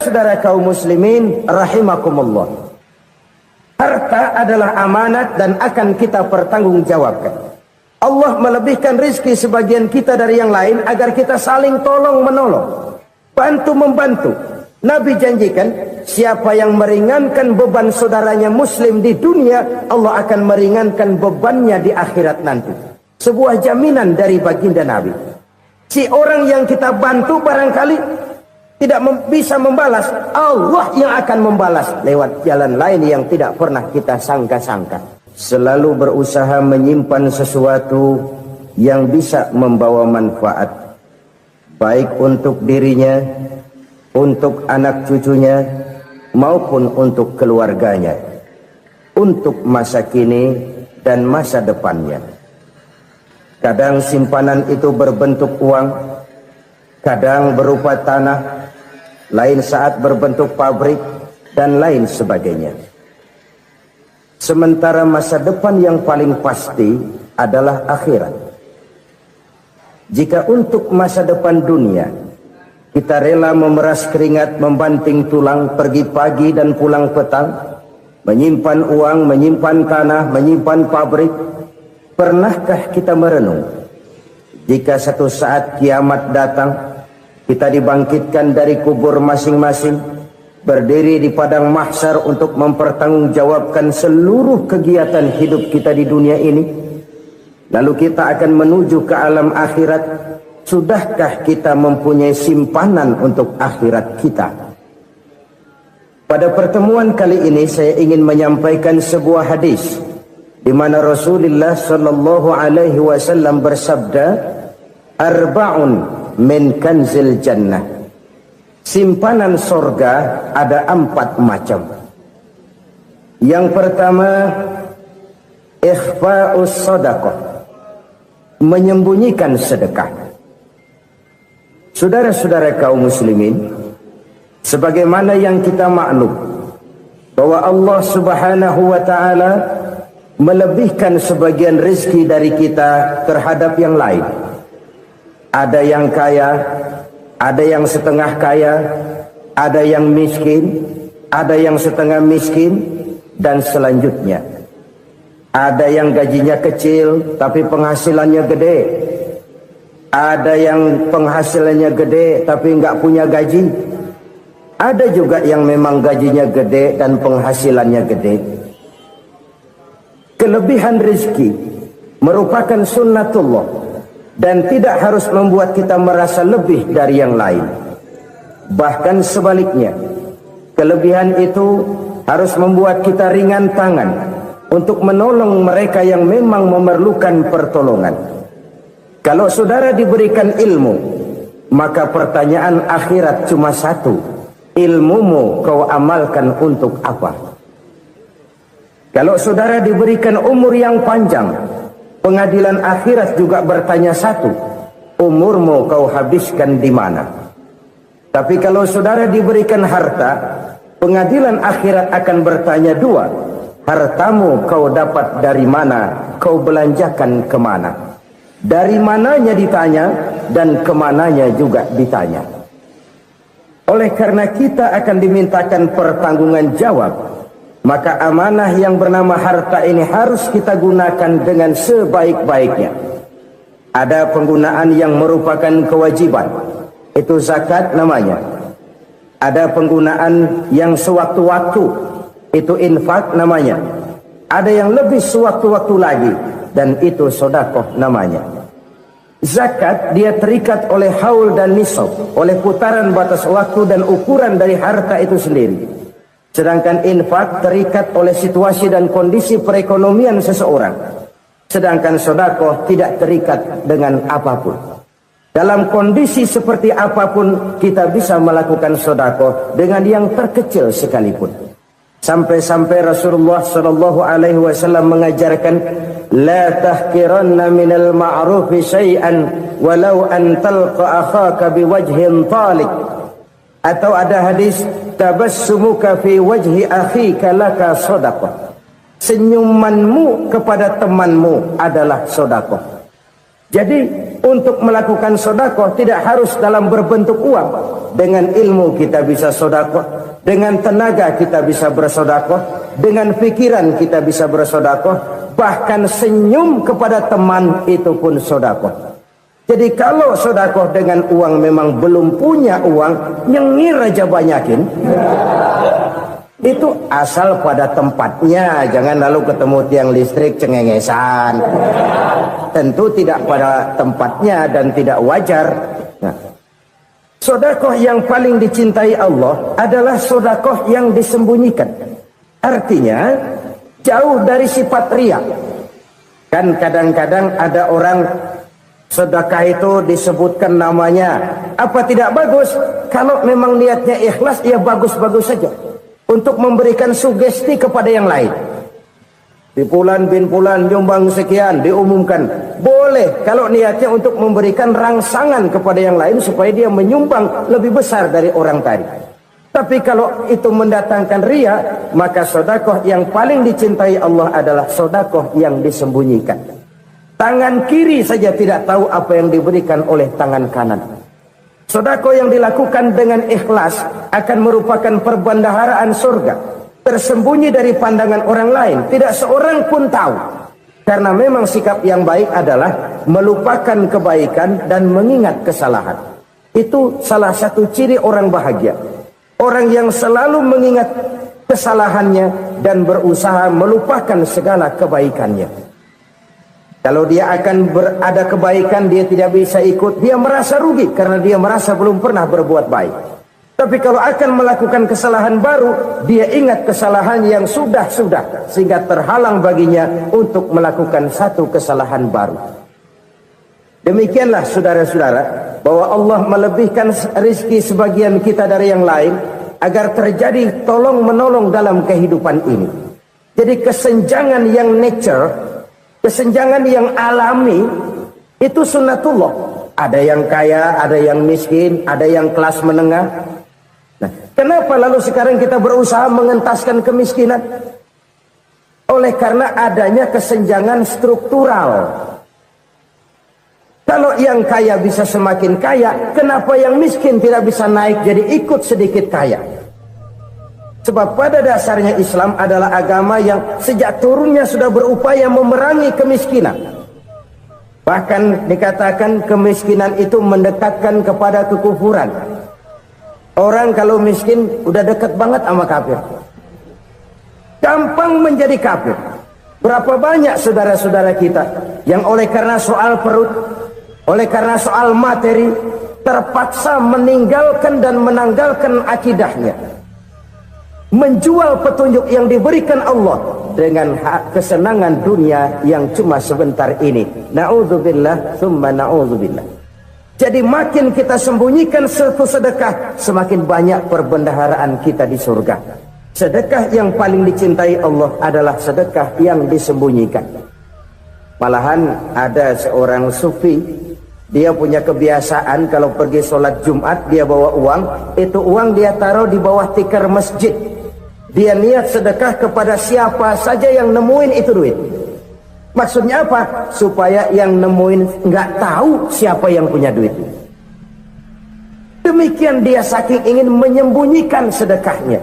Saudara kaum muslimin rahimakumullah, harta adalah amanat dan akan kita pertanggungjawabkan. Allah melebihkan rizki sebagian kita dari yang lain agar kita saling tolong menolong, bantu membantu. Nabi janjikan, siapa yang meringankan beban saudaranya muslim di dunia, Allah akan meringankan bebannya di akhirat nanti. Sebuah jaminan dari baginda Nabi. Si orang yang kita bantu barangkali tidak bisa membalas, Allah yang akan membalas lewat jalan lain yang tidak pernah kita sangka-sangka. Selalu berusaha menyimpan sesuatu yang bisa membawa manfaat, baik untuk dirinya, untuk anak cucunya, maupun untuk keluarganya, untuk masa kini dan masa depannya. Kadang simpanan itu berbentuk uang, kadang berupa tanah, lain saat berbentuk pabrik, dan lain sebagainya. Sementara masa depan yang paling pasti adalah akhirat. Jika untuk masa depan dunia kita rela memeras keringat, membanting tulang, pergi pagi dan pulang petang, menyimpan uang, menyimpan tanah, menyimpan pabrik, pernahkah kita merenung jika satu saat kiamat datang, kita dibangkitkan dari kubur masing-masing, berdiri di padang mahsyar untuk mempertanggungjawabkan seluruh kegiatan hidup kita di dunia ini. Lalu kita akan menuju ke alam akhirat. Sudahkah kita mempunyai simpanan untuk akhirat kita? Pada pertemuan kali ini saya ingin menyampaikan sebuah hadis di mana Rasulullah sallallahu alaihi wasallam bersabda, "Arba'un min kanzil jannah." Simpanan sorga ada 4 macam. Yang pertama, ikhfa'us sadaqah, menyembunyikan sedekah. Saudara-saudara kaum muslimin, sebagaimana yang kita maklum bahwa Allah Subhanahu wa taala melebihkan sebagian rezeki dari kita terhadap yang lain. Ada yang kaya, ada yang setengah kaya, ada yang miskin, ada yang setengah miskin, dan selanjutnya. Ada yang gajinya kecil tapi penghasilannya gede. Ada yang penghasilannya gede tapi nggak punya gaji. Ada juga yang memang gajinya gede dan penghasilannya gede. Kelebihan rezeki merupakan sunnatullah dan tidak harus membuat kita merasa lebih dari yang lain. Bahkan sebaliknya, kelebihan itu harus membuat kita ringan tangan untuk menolong mereka yang memang memerlukan pertolongan. Kalau saudara diberikan ilmu, maka pertanyaan akhirat cuma satu: ilmumu kau amalkan untuk apa? Kalau saudara diberikan umur yang panjang, pengadilan akhirat juga bertanya satu: umurmu kau habiskan di mana? Tapi kalau saudara diberikan harta, pengadilan akhirat akan bertanya dua: hartamu kau dapat dari mana, kau belanjakan kemana? Dari mananya ditanya, dan kemananya juga ditanya. Oleh karena kita akan dimintakan pertanggungan jawab, maka amanah yang bernama harta ini harus kita gunakan dengan sebaik-baiknya. Ada penggunaan yang merupakan kewajiban, itu zakat namanya. Ada penggunaan yang sewaktu-waktu, itu infak namanya. Ada yang lebih sewaktu-waktu lagi, dan itu sedekah namanya. Zakat dia terikat oleh haul dan nisab, oleh putaran batas waktu dan ukuran dari harta itu sendiri. Sedangkan infak terikat oleh situasi dan kondisi perekonomian seseorang. Sedangkan sedekah tidak terikat dengan apapun. Dalam kondisi seperti apapun kita bisa melakukan sedekah dengan yang terkecil sekalipun. Sampai-sampai Rasulullah sallallahu alaihi wasallam mengajarkan, la tahqiranna minal ma'rufi syai'an walau an talqa akhaka biwajhin talik. Atau ada hadis, tabassumuka fi wajhi akhika laka shadaqah. Senyumanmu kepada temanmu adalah sedekah. Jadi untuk melakukan sedekah tidak harus dalam berbentuk uang. Dengan ilmu kita bisa sedekah, dengan tenaga kita bisa bersedekah, dengan pikiran kita bisa bersedekah, bahkan senyum kepada teman itu pun sedekah. Jadi kalau sedekah dengan uang memang belum punya uang, nyengir aja banyakin. Itu asal pada tempatnya, jangan lalu ketemu tiang listrik cengengesan. Tentu tidak pada tempatnya dan tidak wajar. Nah, sedekah yang paling dicintai Allah adalah sedekah yang disembunyikan. Artinya jauh dari sifat riya. Kan kadang-kadang ada orang sedekah itu disebutkan namanya. Apa tidak bagus? Kalau memang niatnya ikhlas, ya bagus-bagus saja. Untuk memberikan sugesti kepada yang lain. Di Fulan bin Fulan nyumbang sekian, diumumkan. Boleh kalau niatnya untuk memberikan rangsangan kepada yang lain supaya dia menyumbang lebih besar dari orang tadi. Tapi kalau itu mendatangkan riya, maka sedekah yang paling dicintai Allah adalah sedekah yang disembunyikan. Tangan kiri saja tidak tahu apa yang diberikan oleh tangan kanan. Sedekah yang dilakukan dengan ikhlas akan merupakan perbendaharaan surga, tersembunyi dari pandangan orang lain, tidak seorang pun tahu. Karena memang sikap yang baik adalah melupakan kebaikan dan mengingat kesalahan. Itu salah satu ciri orang bahagia. Orang yang selalu mengingat kesalahannya dan berusaha melupakan segala kebaikannya. Kalau dia akan berada kebaikan, dia tidak bisa ikut, dia merasa rugi karena dia merasa belum pernah berbuat baik. Tapi kalau akan melakukan kesalahan baru, dia ingat kesalahan yang sudah-sudah, sehingga terhalang baginya untuk melakukan satu kesalahan baru. Demikianlah saudara-saudara, bahwa Allah melebihkan rezeki sebagian kita dari yang lain, agar terjadi tolong-menolong dalam kehidupan ini. Jadi kesenjangan yang nature, kesenjangan yang alami, itu sunnatullah. Ada yang kaya, ada yang miskin, ada yang kelas menengah. Nah, kenapa lalu sekarang kita berusaha mengentaskan kemiskinan? Oleh karena adanya kesenjangan struktural. Kalau yang kaya bisa semakin kaya, kenapa yang miskin tidak bisa naik jadi ikut sedikit kaya? Sebab pada dasarnya Islam adalah agama yang sejak turunnya sudah berupaya memerangi kemiskinan. Bahkan dikatakan kemiskinan itu mendekatkan kepada kekufuran. Orang kalau miskin udah dekat banget sama kafir. Gampang menjadi kafir. Berapa banyak saudara-saudara kita yang oleh karena soal perut, oleh karena soal materi, terpaksa meninggalkan dan menanggalkan akidahnya. Menjual petunjuk yang diberikan Allah dengan kesenangan dunia yang cuma sebentar ini. Na'udzubillah, summa na'udzubillah. Jadi makin kita sembunyikan satu sedekah, semakin banyak perbendaharaan kita di surga. Sedekah yang paling dicintai Allah adalah sedekah yang disembunyikan. Malahan ada seorang sufi, dia punya kebiasaan kalau pergi sholat Jumat dia bawa uang, itu uang dia taruh di bawah tikar masjid. Dia niat sedekah kepada siapa saja yang nemuin itu duit. Maksudnya apa? Supaya yang nemuin nggak tahu siapa yang punya duit. Demikian dia saking ingin menyembunyikan sedekahnya.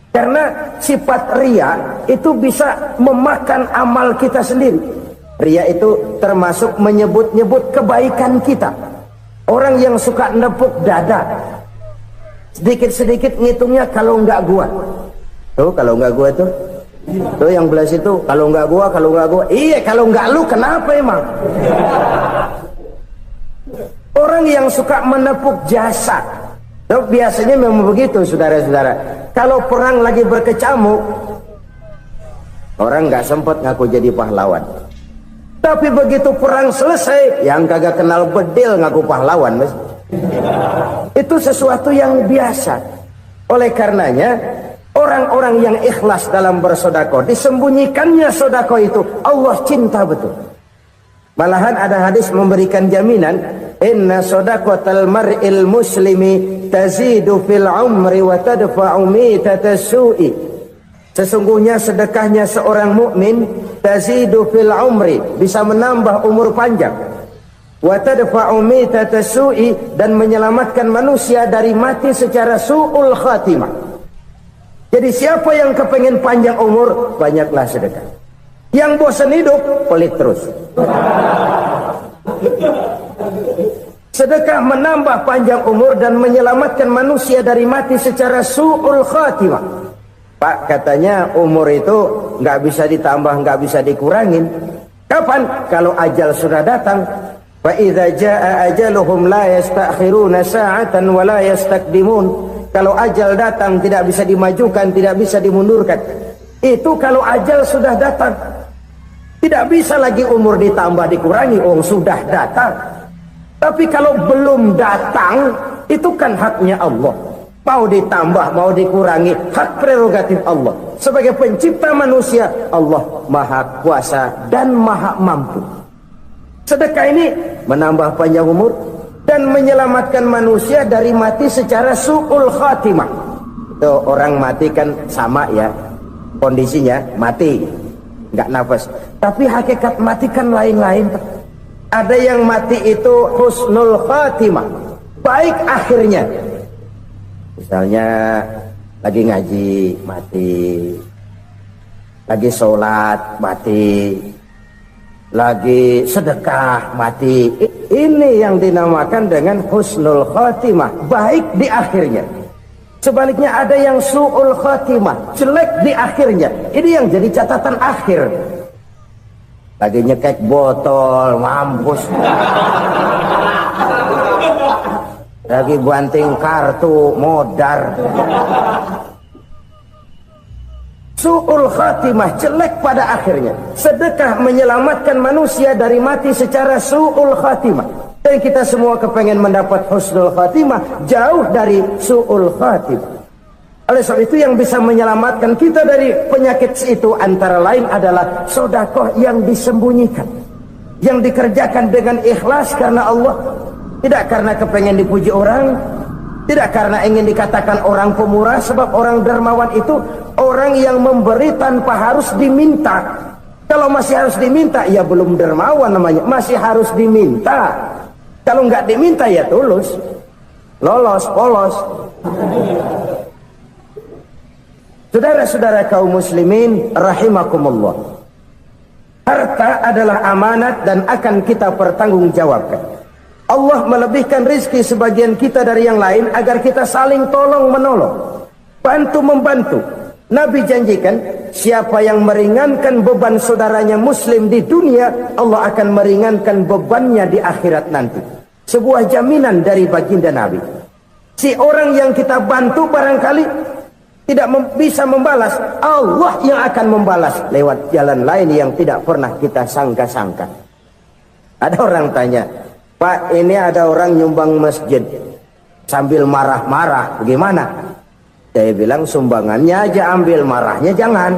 Karena sifat riya itu bisa memakan amal kita sendiri. Riya itu termasuk menyebut-nyebut kebaikan kita. Orang yang suka nepuk dada, sedikit-sedikit ngitungnya kalau nggak gua. Tuh kalau nggak gua tuh yang belah situ, kalau nggak gua. Iya, kalau nggak lu kenapa emang? Orang yang suka menepuk jasa, tuh biasanya memang begitu, saudara-saudara. Kalau perang lagi berkecamuk, orang nggak sempat ngaku jadi pahlawan. Tapi begitu perang selesai, yang kagak kenal bedil ngaku pahlawan, mas. Itu sesuatu yang biasa. Oleh karenanya, orang-orang yang ikhlas dalam bersedekah, disembunyikannya sedekah itu Allah cinta betul. Malahan ada hadis memberikan jaminan, inna shadaqatal mar'il muslimi tazidu fil umri wa tadfa'u mitatas su'i. Sesungguhnya sedekahnya seorang mukmin tazidu fil umri, bisa menambah umur panjang, wa tadfa'u mitata su'i, dan menyelamatkan manusia dari mati secara su'ul khatimah. Jadi siapa yang kepengen panjang umur, banyaklah sedekah. Yang bosan hidup, pelit terus. Sedekah menambah panjang umur dan menyelamatkan manusia dari mati secara su'ul khatimah. Pak, katanya umur itu nggak bisa ditambah, nggak bisa dikurangin. Kapan? Kalau ajal sudah datang. Fa idza jaa ajaluhum la yastakhiruna sa'atan wa la yastaqdimun. Kalau ajal datang tidak bisa dimajukan, tidak bisa dimundurkan. Itu kalau ajal sudah datang. Tidak bisa lagi umur ditambah dikurangi, sudah datang. Tapi kalau belum datang, itu kan haknya Allah. Mau ditambah, mau dikurangi, hak prerogatif Allah. Sebagai pencipta manusia, Allah Maha Kuasa dan Maha Mampu. Sedekah ini menambah panjang umur dan menyelamatkan manusia dari mati secara su'ul khatimah. Itu orang mati kan sama ya, kondisinya mati, nggak nafas. Tapi hakikat mati kan lain-lain. Ada yang mati itu husnul khatimah, baik akhirnya. Misalnya lagi ngaji mati, lagi sholat mati, lagi sedekah mati. Ini yang dinamakan dengan husnul khatimah, baik di akhirnya. Sebaliknya ada yang su'ul khatimah, jelek di akhirnya. Ini yang jadi catatan akhir. Lagi nyekek botol, mampus. Lagi banting kartu, modar. Su'ul khatimah, jelek pada akhirnya. Sedekah menyelamatkan manusia dari mati secara su'ul khatimah. Dan kita semua kepengen mendapat husnul khatimah, jauh dari su'ul khatimah. Oleh sebab itu yang bisa menyelamatkan kita dari penyakit itu antara lain adalah sedekah yang disembunyikan, yang dikerjakan dengan ikhlas karena Allah, tidak karena kepengen dipuji orang, tidak karena ingin dikatakan orang pemurah. Sebab orang dermawan itu orang yang memberi tanpa harus diminta. Kalau masih harus diminta, ya belum dermawan namanya, masih harus diminta. Kalau nggak diminta ya tulus, lolos, polos. Saudara-saudara kaum muslimin rahimakumullah, harta adalah amanat dan akan kita pertanggungjawabkan. Allah melebihkan rizki sebagian kita dari yang lain agar kita saling tolong menolong, bantu membantu. Nabi janjikan, siapa yang meringankan beban saudaranya muslim di dunia, Allah akan meringankan bebannya di akhirat nanti. Sebuah jaminan dari baginda Nabi. Si orang yang kita bantu barangkali tidak bisa membalas, Allah yang akan membalas lewat jalan lain yang tidak pernah kita sangka-sangka. Ada orang tanya, Pak, ini ada orang nyumbang masjid sambil marah-marah, bagaimana? Saya bilang sumbangannya aja ambil, marahnya jangan.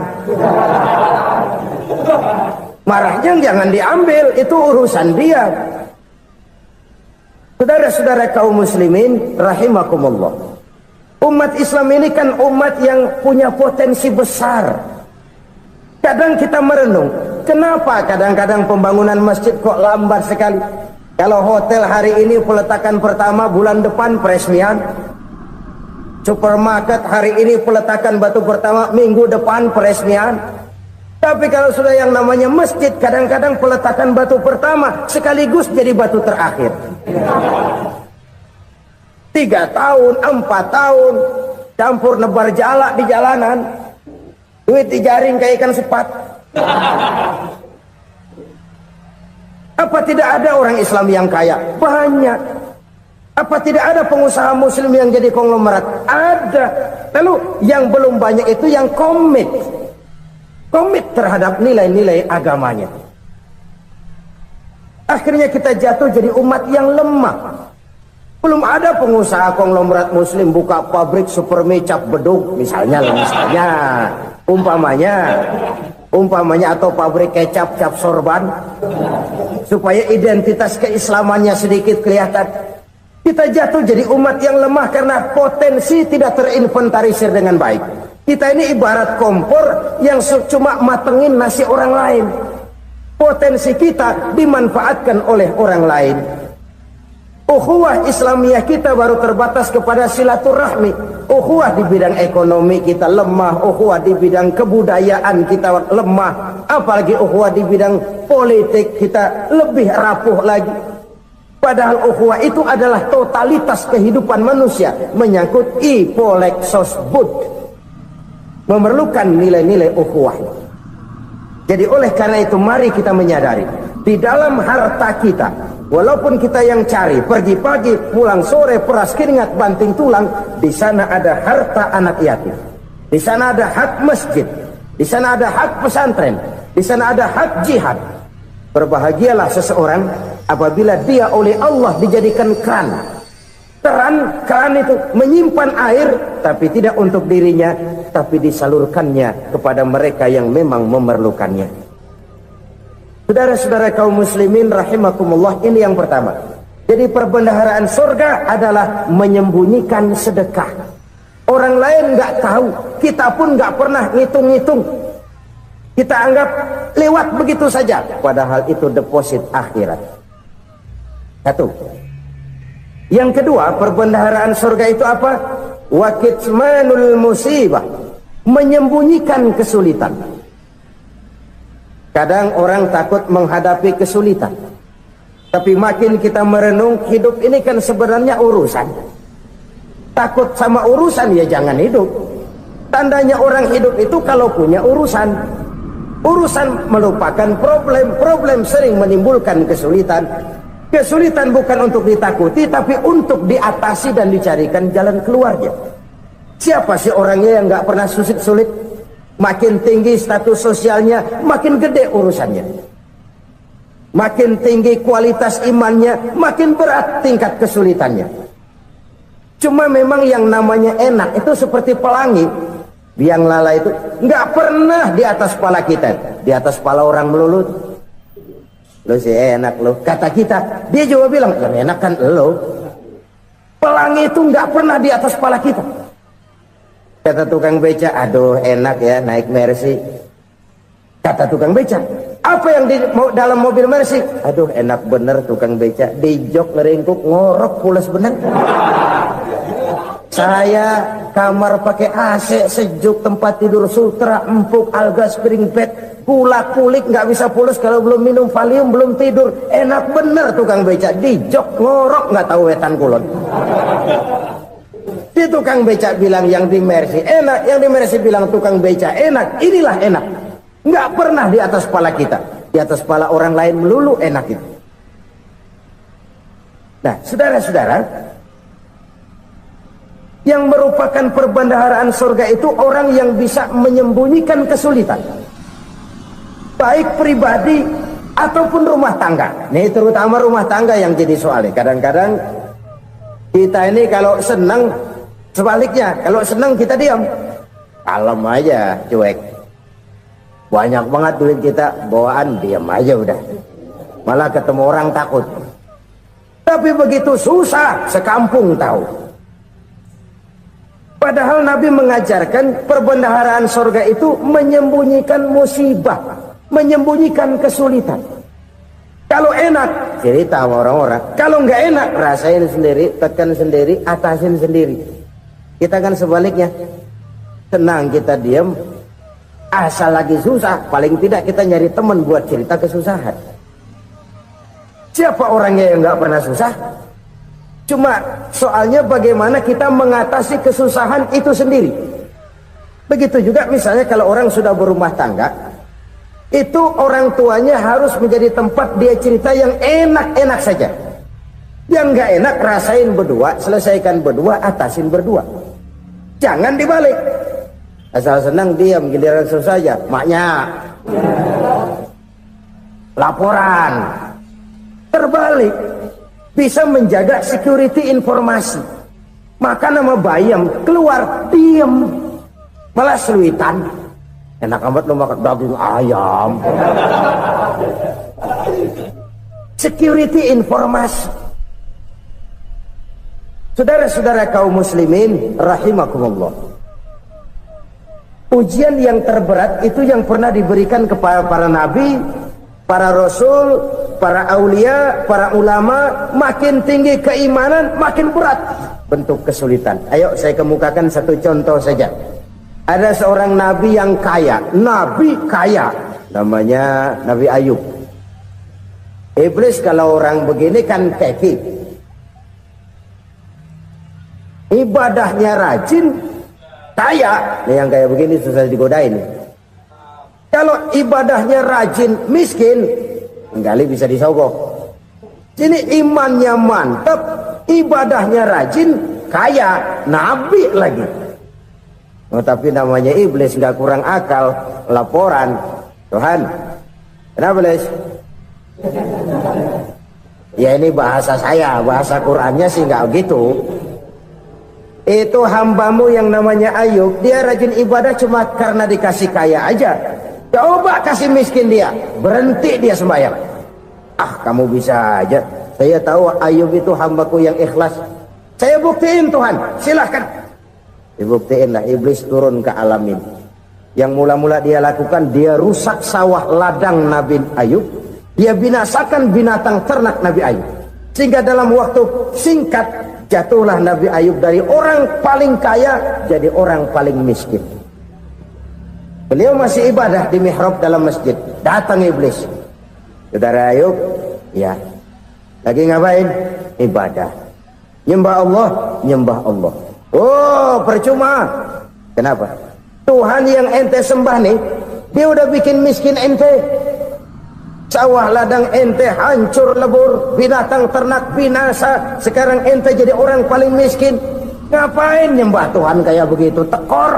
Marahnya jangan diambil, itu urusan dia. Saudara-saudara kaum muslimin rahimakumullah, umat Islam ini kan umat yang punya potensi besar. Kadang kita merenung, kenapa kadang-kadang pembangunan masjid kok lambat sekali? Kalau hotel hari ini peletakan pertama, bulan depan peresmian. Supermarket hari ini peletakan batu pertama, minggu depan peresmian. Tapi kalau sudah yang namanya masjid, kadang-kadang peletakan batu pertama sekaligus jadi batu terakhir. 3 tahun, 4 tahun, campur nebar jalak di jalanan, duit dijaring kayak ikan sepat. Apa tidak ada orang Islam yang kaya? Banyak. Apa tidak ada pengusaha muslim yang jadi konglomerat? Ada. Lalu yang belum banyak itu yang komit terhadap nilai-nilai agamanya. Akhirnya kita jatuh jadi umat yang lemah. Belum ada pengusaha konglomerat muslim buka pabrik supermi cap beduk misalnya umpamanya atau pabrik kecap cap sorban supaya identitas keislamannya sedikit kelihatan. Kita jatuh jadi umat yang lemah karena potensi tidak terinventarisir dengan baik. Kita ini ibarat kompor yang cuma matengin nasi orang lain. Potensi kita dimanfaatkan oleh orang lain. Ukhuwah Islamiyah kita baru terbatas kepada silaturahmi. Ukhuwah di bidang ekonomi kita lemah, ukhuwah di bidang kebudayaan kita lemah, apalagi ukhuwah di bidang politik kita lebih rapuh lagi. Padahal ukhuwah itu adalah totalitas kehidupan manusia, menyangkut ipolek sosbud, memerlukan nilai-nilai ukhuwah. Jadi oleh karena itu mari kita menyadari di dalam harta kita, walaupun kita yang cari pergi pagi pulang sore peras keringat banting tulang, di sana ada harta anak yatim, di sana ada hak masjid, di sana ada hak pesantren, di sana ada hak jihad. Berbahagialah seseorang apabila dia oleh Allah dijadikan keran. Keran itu menyimpan air, tapi tidak untuk dirinya, tapi disalurkannya kepada mereka yang memang memerlukannya. Saudara-saudara kaum muslimin rahimakumullah, ini yang pertama. Jadi perbendaharaan surga adalah menyembunyikan sedekah. Orang lain nggak tahu, kita pun nggak pernah ngitung-ngitung. Kita anggap lewat begitu saja, padahal itu deposit akhirat. Satu. Yang kedua, perbendaharaan surga itu apa? Wa kitmanul musibah, menyembunyikan kesulitan. Kadang orang takut menghadapi kesulitan, tapi makin kita merenung, hidup ini kan sebenarnya urusan. Takut sama urusan ya jangan hidup. Tandanya orang hidup itu kalau punya urusan. Urusan melupakan problem, problem sering menimbulkan kesulitan. Kesulitan bukan untuk ditakuti, tapi untuk diatasi dan dicarikan jalan keluarnya. Siapa sih orangnya yang nggak pernah sulit-sulit? Makin tinggi status sosialnya, makin gede urusannya. Makin tinggi kualitas imannya, makin berat tingkat kesulitannya. Cuma memang yang namanya enak itu seperti pelangi. Biang lala itu nggak pernah di atas kepala kita, di atas kepala orang melulu. Lo sih enak lo, kata kita. Dia juga bilang yang enak kan lo. Pelangi itu nggak pernah di atas kepala kita. Kata tukang beca, aduh enak ya naik Mercy. Kata tukang beca, apa yang di dalam mobil Mercy? Aduh enak bener tukang beca, di jok ngeringkuk ngorok pulas bener. Saya kamar pakai AC sejuk, tempat tidur sutra empuk, alga spring bed, kulak kulik nggak bisa pulas kalau belum minum Valium, belum tidur. Enak bener tukang beca, di jok ngorok nggak tahu wetan kulon. Di tukang beca bilang yang di Mercy enak, yang di Mercy bilang tukang beca enak. Inilah enak, nggak pernah di atas kepala kita, di atas kepala orang lain melulu enak itu. Nah saudara-saudara, yang merupakan perbendaharaan surga itu orang yang bisa menyembunyikan kesulitan, baik pribadi ataupun rumah tangga. Nih terutama rumah tangga yang jadi soalnya. Kadang-kadang kita ini kalau senang, sebaliknya kalau senang kita diam, kalem aja, cuek. Banyak banget duit kita bawaan, diam aja udah. Malah ketemu orang takut. Tapi begitu susah, sekampung tahu. Padahal Nabi mengajarkan perbendaharaan surga itu menyembunyikan musibah, menyembunyikan kesulitan. Kalau enak, cerita sama orang-orang. Kalau nggak enak, rasain sendiri, tekan sendiri, atasin sendiri. Kita kan sebaliknya, senang kita diam, asal lagi susah, paling tidak kita nyari teman buat cerita kesusahan. Siapa orangnya yang nggak pernah susah? Cuma soalnya bagaimana kita mengatasi kesusahan itu sendiri. Begitu juga misalnya kalau orang sudah berumah tangga, itu orang tuanya harus menjadi tempat dia cerita yang enak-enak saja. Yang nggak enak rasain berdua, selesaikan berdua, atasin berdua. Jangan dibalik. Asal senang diam, giliran susah aja, maknya laporan. Terbalik. Bisa menjaga security informasi. Makan sama bayam, keluar diem, malah seluitan. Enak amat lo makan daging ayam. Security informasi. Saudara-saudara kaum muslimin rahimakumullah, ujian yang terberat itu yang pernah diberikan kepada para nabi para rasul, para aulia, para ulama, makin tinggi keimanan, makin berat bentuk kesulitan. Ayo saya kemukakan satu contoh saja. Ada seorang nabi yang kaya, nabi kaya, namanya Nabi Ayub. Iblis kalau orang begini kan keki, ibadahnya rajin, kaya. Nih yang kayak begini susah digodain. Kalau ibadahnya rajin, miskin, kali bisa disogok. Sini imannya mantap, ibadahnya rajin, kaya, nabi lagi. Oh, tapi namanya iblis, nggak kurang akal. Laporan, Tuhan, kenapa Les? Ya ini bahasa saya, bahasa Qurannya sih nggak gitu. Itu hambamu yang namanya Ayub, dia rajin ibadah cuma karena dikasih kaya aja. Coba kasih miskin dia, berhenti dia sembahyang. Ah, kamu bisa aja. Saya tahu Ayub itu hambaku yang ikhlas. Saya buktiin Tuhan, silahkan. Dibuktiin lah, iblis turun ke alam ini. Yang mula-mula dia lakukan, dia rusak sawah ladang Nabi Ayub. Dia binasakan binatang ternak Nabi Ayub. Sehingga dalam waktu singkat, jatuhlah Nabi Ayub dari orang paling kaya jadi orang paling miskin. Beliau masih ibadah di mihrab dalam masjid. Datang iblis. Saudara Ayub, ya. Lagi ngapain? Ibadah. Nyembah Allah, nyembah Allah. Oh, percuma. Kenapa? Tuhan yang ente sembah nih, dia udah bikin miskin ente. Sawah ladang ente hancur lebur, binatang ternak binasa. Sekarang ente jadi orang paling miskin. Ngapain nyembah Tuhan kayak begitu? Tekor.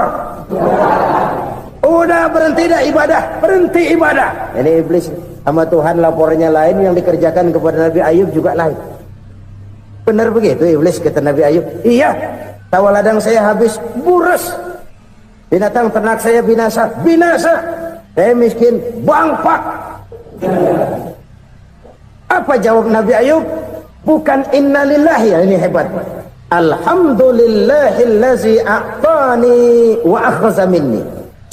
Udah berhenti dah ibadah, berhenti ibadah. Ini iblis sama Tuhan lapornya lain, yang dikerjakan kepada Nabi Ayub juga lain. Benar begitu iblis, kata Nabi Ayub. Iya, sawah ladang saya habis, buras. Binatang ternak saya binasa, binasa. Saya miskin, bangpak. Apa jawab Nabi Ayub? Bukan innalillahi, ini hebat. Alhamdulillahillazi a'tani wa akhza minni.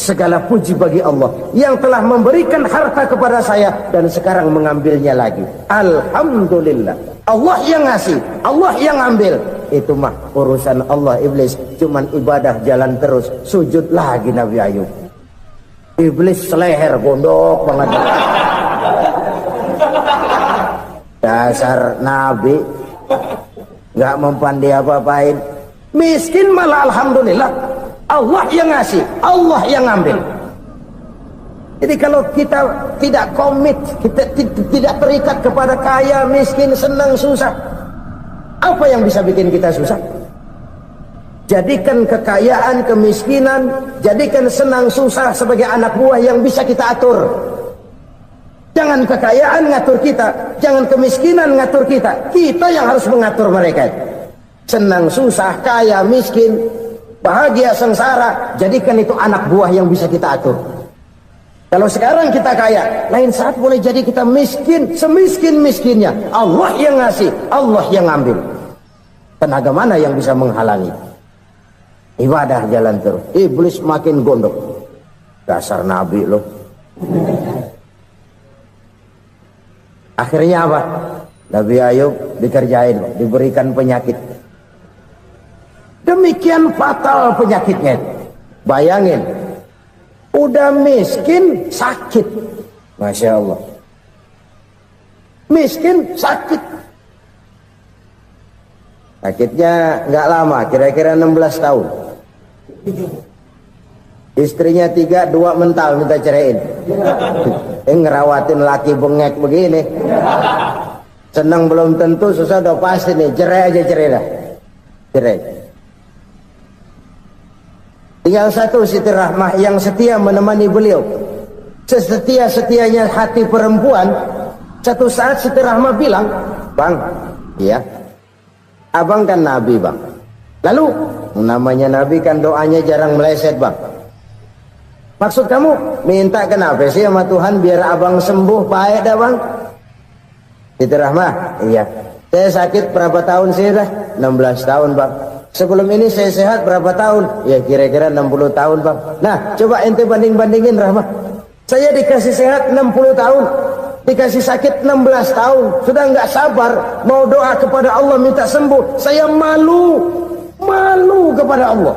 Segala puji bagi Allah yang telah memberikan harta kepada saya dan sekarang mengambilnya lagi. Alhamdulillah. Allah yang ngasih, Allah yang ambil. Itu mah urusan Allah. Iblis cuman ibadah jalan terus, sujud lagi Nabi Ayub. Iblis seleher gondok banget. Dasar Nabi nggak mempan dia apa-apain. Miskin malah alhamdulillah. Allah yang ngasih, Allah yang ngambil. Jadi kalau kita tidak komit, kita tidak terikat kepada kaya, miskin, senang, susah, apa yang bisa bikin kita susah? Jadikan kekayaan, kemiskinan, jadikan senang, susah sebagai anak buah yang bisa kita atur. Jangan kekayaan ngatur kita, jangan kemiskinan ngatur kita. Kita yang harus mengatur mereka. Senang, susah, kaya, miskin, bahagia, sengsara, jadikan itu anak buah yang bisa kita atur. Kalau sekarang kita kaya, lain saat boleh jadi kita miskin, semiskin-miskinnya. Allah yang ngasih, Allah yang ngambil. Tenaga mana yang bisa menghalangi? Ibadah jalan terus. Iblis makin gondok. Dasar Nabi loh. Akhirnya apa? Nabi Ayub dikerjain, diberikan penyakit. Demikian fatal penyakitnya. Bayangin, udah miskin sakit. Masya Allah. Miskin sakit. Sakitnya nggak lama, kira-kira 16 tahun. Istrinya 3, 2 mental minta ceraiin. Ngerawatin laki bengek begini. Senang belum tentu, susah udah pasti nih. Cerai aja, cerai dah. Cerai. Tinggal satu Siti Rahmah yang setia menemani beliau. Sesetia-setianya hati perempuan. Satu saat Siti Rahmah bilang, "Bang, iya, abang kan Nabi bang. Lalu, namanya Nabi kan doanya jarang meleset bang. Maksud kamu minta kenapa sih sama Tuhan biar abang sembuh baik dah bang?" Siti Rahmah, iya. Saya sakit berapa tahun sih dah? 16 tahun bang. Sebelum ini saya sehat berapa tahun? Ya kira-kira 60 tahun bang. Nah coba ente banding-bandingin Rahmah. Saya dikasih sehat 60 tahun. dikasih sakit 16 tahun, sudah nggak sabar mau doa kepada Allah minta sembuh. Saya malu kepada Allah.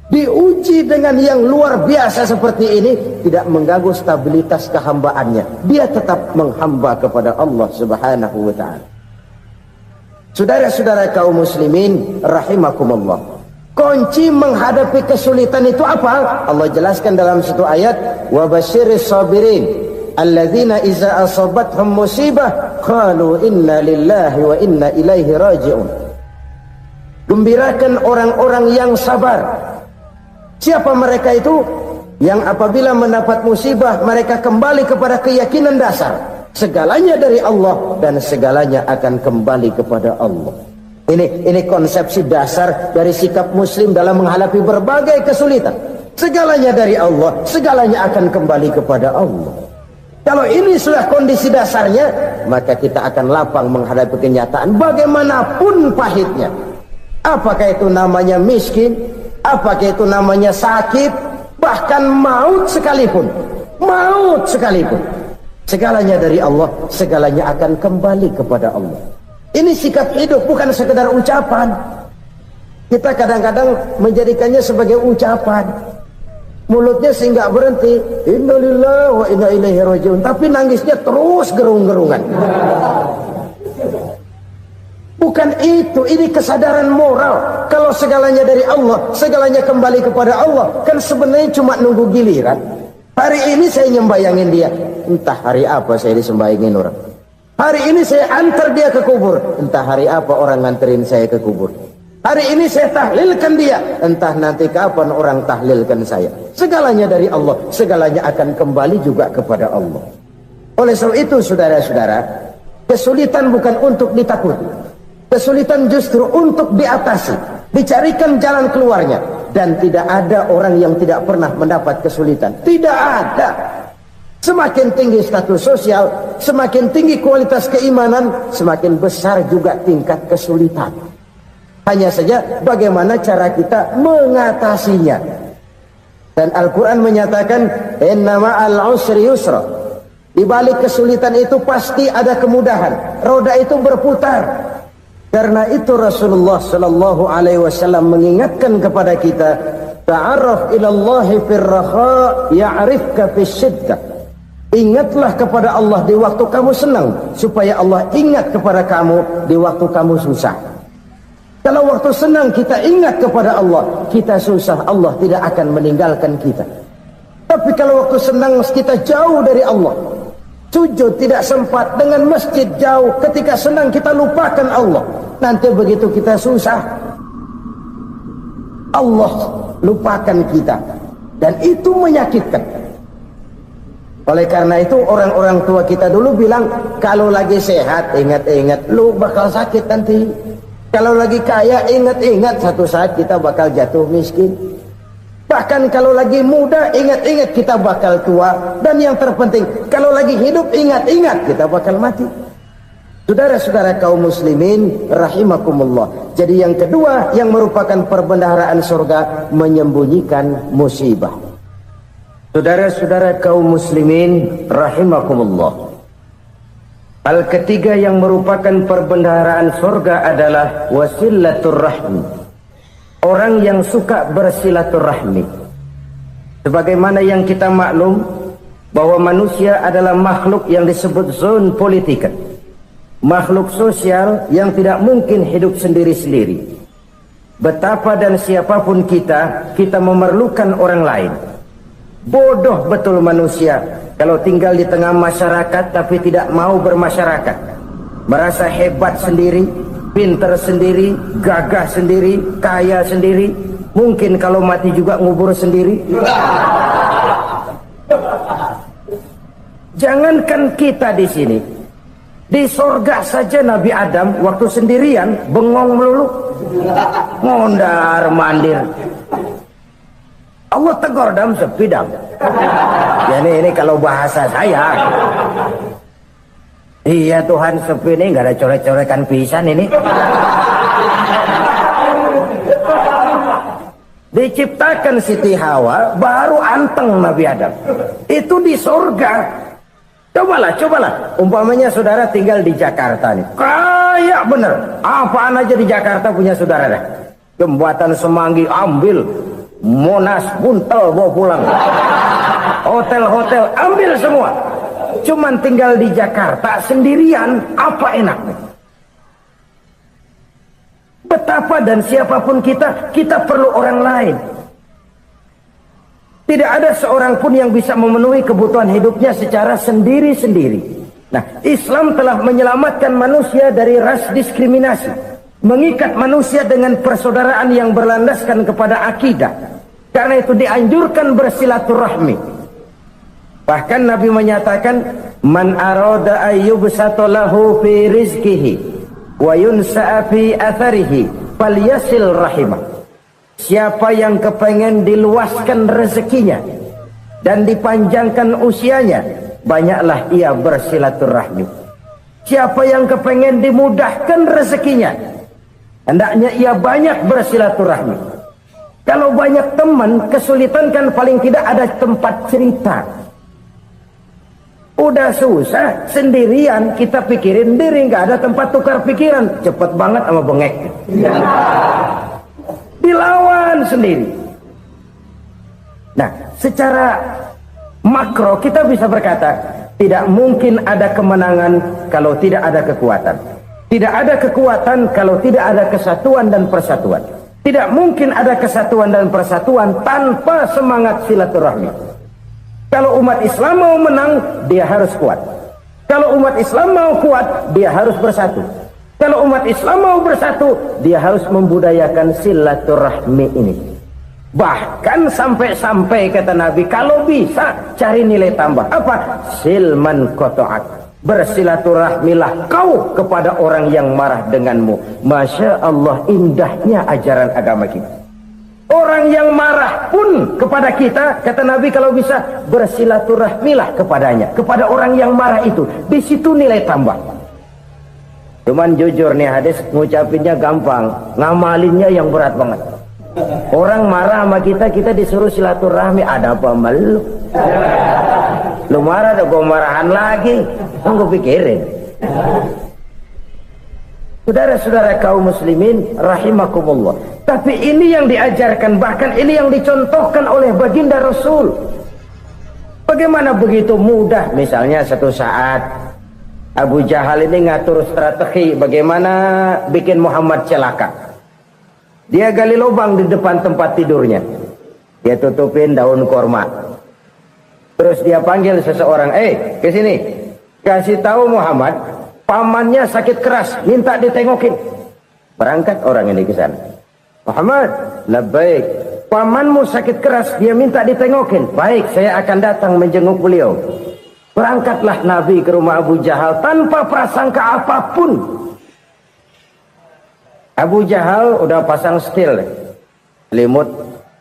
Diuji dengan yang luar biasa seperti ini, tidak mengganggu stabilitas kehambaannya. Dia tetap menghamba kepada Allah Subhanahu wa ta'ala. Saudara-saudara kaum muslimin rahimakumullah, kunci menghadapi kesulitan itu apa? Allah jelaskan dalam satu ayat, wa basyiris sabirin alladzina iza asabathum musibah qalu inna lillahi wa inna ilaihi raji'un. Gembirakan orang-orang yang sabar. Siapa mereka itu? Yang apabila mendapat musibah mereka kembali kepada keyakinan dasar, segalanya dari Allah dan segalanya akan kembali kepada Allah. Ini konsepsi dasar dari sikap muslim dalam menghadapi berbagai kesulitan. Segalanya dari Allah, segalanya akan kembali kepada Allah. Kalau ini sudah kondisi dasarnya, maka kita akan lapang menghadapi kenyataan bagaimanapun pahitnya. Apakah itu namanya miskin, apakah itu namanya sakit, bahkan maut sekalipun. Segalanya dari Allah, segalanya akan kembali kepada Allah. Ini sikap hidup, bukan sekedar ucapan. Kita kadang-kadang menjadikannya sebagai ucapan. Mulutnya sih nggak berhenti, innalillahi wa inna ilaihi raji'un, tapi nangisnya terus gerung-gerungan. Bukan itu, ini kesadaran moral. Kalau segalanya dari Allah, segalanya kembali kepada Allah, kan sebenarnya cuma nunggu giliran. Hari ini saya nyembayangin dia, entah hari apa saya disembayangin orang. Hari ini saya antar dia ke kubur, entah hari apa orang nganterin saya ke kubur. Hari ini saya tahlilkan dia, entah nanti kapan orang tahlilkan saya. Segalanya dari Allah, segalanya akan kembali juga kepada Allah. Oleh sebab itu saudara-saudara, kesulitan bukan untuk ditakuti. Kesulitan justru untuk diatasi, dicarikan jalan keluarnya. Dan tidak ada orang yang tidak pernah mendapat kesulitan. Tidak ada. Semakin tinggi status sosial, semakin tinggi kualitas keimanan, semakin besar juga tingkat kesulitan. Hanya saja bagaimana cara kita mengatasinya. Dan Al-Quran menyatakan, inna ma'al usri yusra. Di balik kesulitan itu pasti ada kemudahan. Roda itu berputar. Karena itu Rasulullah sallallahu alaihi wasallam mengingatkan kepada kita, ta'arraf ilallahi fir raha ya'rifka fis syiddah. Ingatlah kepada Allah di waktu kamu senang, supaya Allah ingat kepada kamu di waktu kamu susah. Kalau waktu senang kita ingat kepada Allah, kita susah, Allah tidak akan meninggalkan kita. Tapi kalau waktu senang kita jauh dari Allah, sujud tidak sempat, dengan masjid jauh, ketika senang kita lupakan Allah. Nanti begitu kita susah, Allah lupakan kita. Dan itu menyakitkan. Oleh karena itu orang-orang tua kita dulu bilang, kalau lagi sehat ingat-ingat lu bakal sakit nanti. Kalau lagi kaya ingat-ingat satu saat kita bakal jatuh miskin. Bahkan kalau lagi muda ingat-ingat kita bakal tua. Dan yang terpenting, kalau lagi hidup ingat-ingat kita bakal mati. Saudara-saudara kaum muslimin rahimakumullah. Jadi yang kedua yang merupakan perbendaharaan surga, menyembunyikan musibah. Saudara-saudara kaum muslimin rahimakumullah. Hal ketiga yang merupakan perbendaharaan surga adalah wasilatur rahmi. Orang yang suka bersilaturahmi. Sebagaimana yang kita maklum bahwa manusia adalah makhluk yang disebut zon politika. Makhluk sosial yang tidak mungkin hidup sendiri-sendiri. Betapa dan siapapun kita memerlukan orang lain. Bodoh betul manusia kalau tinggal di tengah masyarakat tapi tidak mau bermasyarakat. Merasa hebat sendiri, pinter sendiri, gagah sendiri, kaya sendiri. Mungkin kalau mati juga ngubur sendiri. Jangankan kita di sini, di sorga saja Nabi Adam waktu sendirian bengong melulu, mondar mandir. Allah tegur dam sepi dam. Jadi ini kalau bahasa saya, iya Tuhan sepi ini nggak ada coret-corekan pisan ini. Diciptakan Siti Hawa baru anteng Nabi Adam. Itu di sorga. Cobalah. Umpamanya saudara tinggal di Jakarta nih. Kayak bener. Apaan aja di Jakarta punya saudara dah. Jembatan Semanggi ambil. Monas, Buntel bawa pulang. Hotel-hotel ambil semua. Cuman tinggal di Jakarta sendirian. Apa enaknya? Betapa dan siapapun kita perlu orang lain. Tidak ada seorang pun yang bisa memenuhi kebutuhan hidupnya secara sendiri-sendiri. Nah, Islam telah menyelamatkan manusia dari ras diskriminasi. Mengikat manusia dengan persaudaraan yang berlandaskan kepada akidah. Karena itu dianjurkan bersilaturahmi. Bahkan Nabi menyatakan, Man arada ayyubsata lahu fi rizkihi wa yunsa'a fi atharihi falyasil rahimah. Siapa yang kepengen diluaskan rezekinya dan dipanjangkan usianya, banyaklah ia bersilaturahmi. Siapa yang kepengen dimudahkan rezekinya, hendaknya ia banyak bersilaturahmi. Kalau banyak teman, kesulitan kan paling tidak ada tempat cerita. Udah susah, sendirian kita pikirin diri, nggak ada tempat tukar pikiran. Cepet banget sama bengek. Dilawan sendiri. Nah, secara makro kita bisa berkata, tidak mungkin ada kemenangan kalau tidak ada kekuatan. Tidak ada kekuatan kalau tidak ada kesatuan dan persatuan. Tidak mungkin ada kesatuan dan persatuan tanpa semangat silaturahmi. Kalau umat Islam mau menang, dia harus kuat. Kalau umat Islam mau kuat, dia harus bersatu. Kalau umat Islam mau bersatu, dia harus membudayakan silaturahmi ini. Bahkan sampai-sampai kata Nabi, kalau bisa cari nilai tambah. Apa? Silman qata'ak. Bersilaturahmilah kau kepada orang yang marah denganmu. Masya Allah, indahnya ajaran agama kita. Orang yang marah pun kepada kita, kata Nabi, kalau bisa bersilaturahmilah kepadanya, kepada orang yang marah itu. Di situ nilai tambah. Cuman jujur nih hadis, ngucapinnya gampang, ngamalinnya yang berat banget. Orang marah sama kita disuruh silaturahmi, ada apa malu? Lu marah, ada gua marahan lagi. Tunggu pikirin. Saudara-saudara kaum muslimin rahimakumullah. Tapi ini yang diajarkan, bahkan ini yang dicontohkan oleh baginda Rasul. Bagaimana begitu mudah, misalnya satu saat Abu Jahal ini ngatur strategi bagaimana bikin Muhammad celaka. Dia gali lubang di depan tempat tidurnya. Dia tutupin daun korma. Terus dia panggil seseorang, ke sini. Kasih tahu Muhammad, pamannya sakit keras, minta ditengokin. Berangkat orang ini ke sana. Muhammad, labbaik. Pamanmu sakit keras, dia minta ditengokin. Baik, saya akan datang menjenguk beliau. Berangkatlah Nabi ke rumah Abu Jahal tanpa prasangka apapun. Abu Jahal udah pasang setil, selimut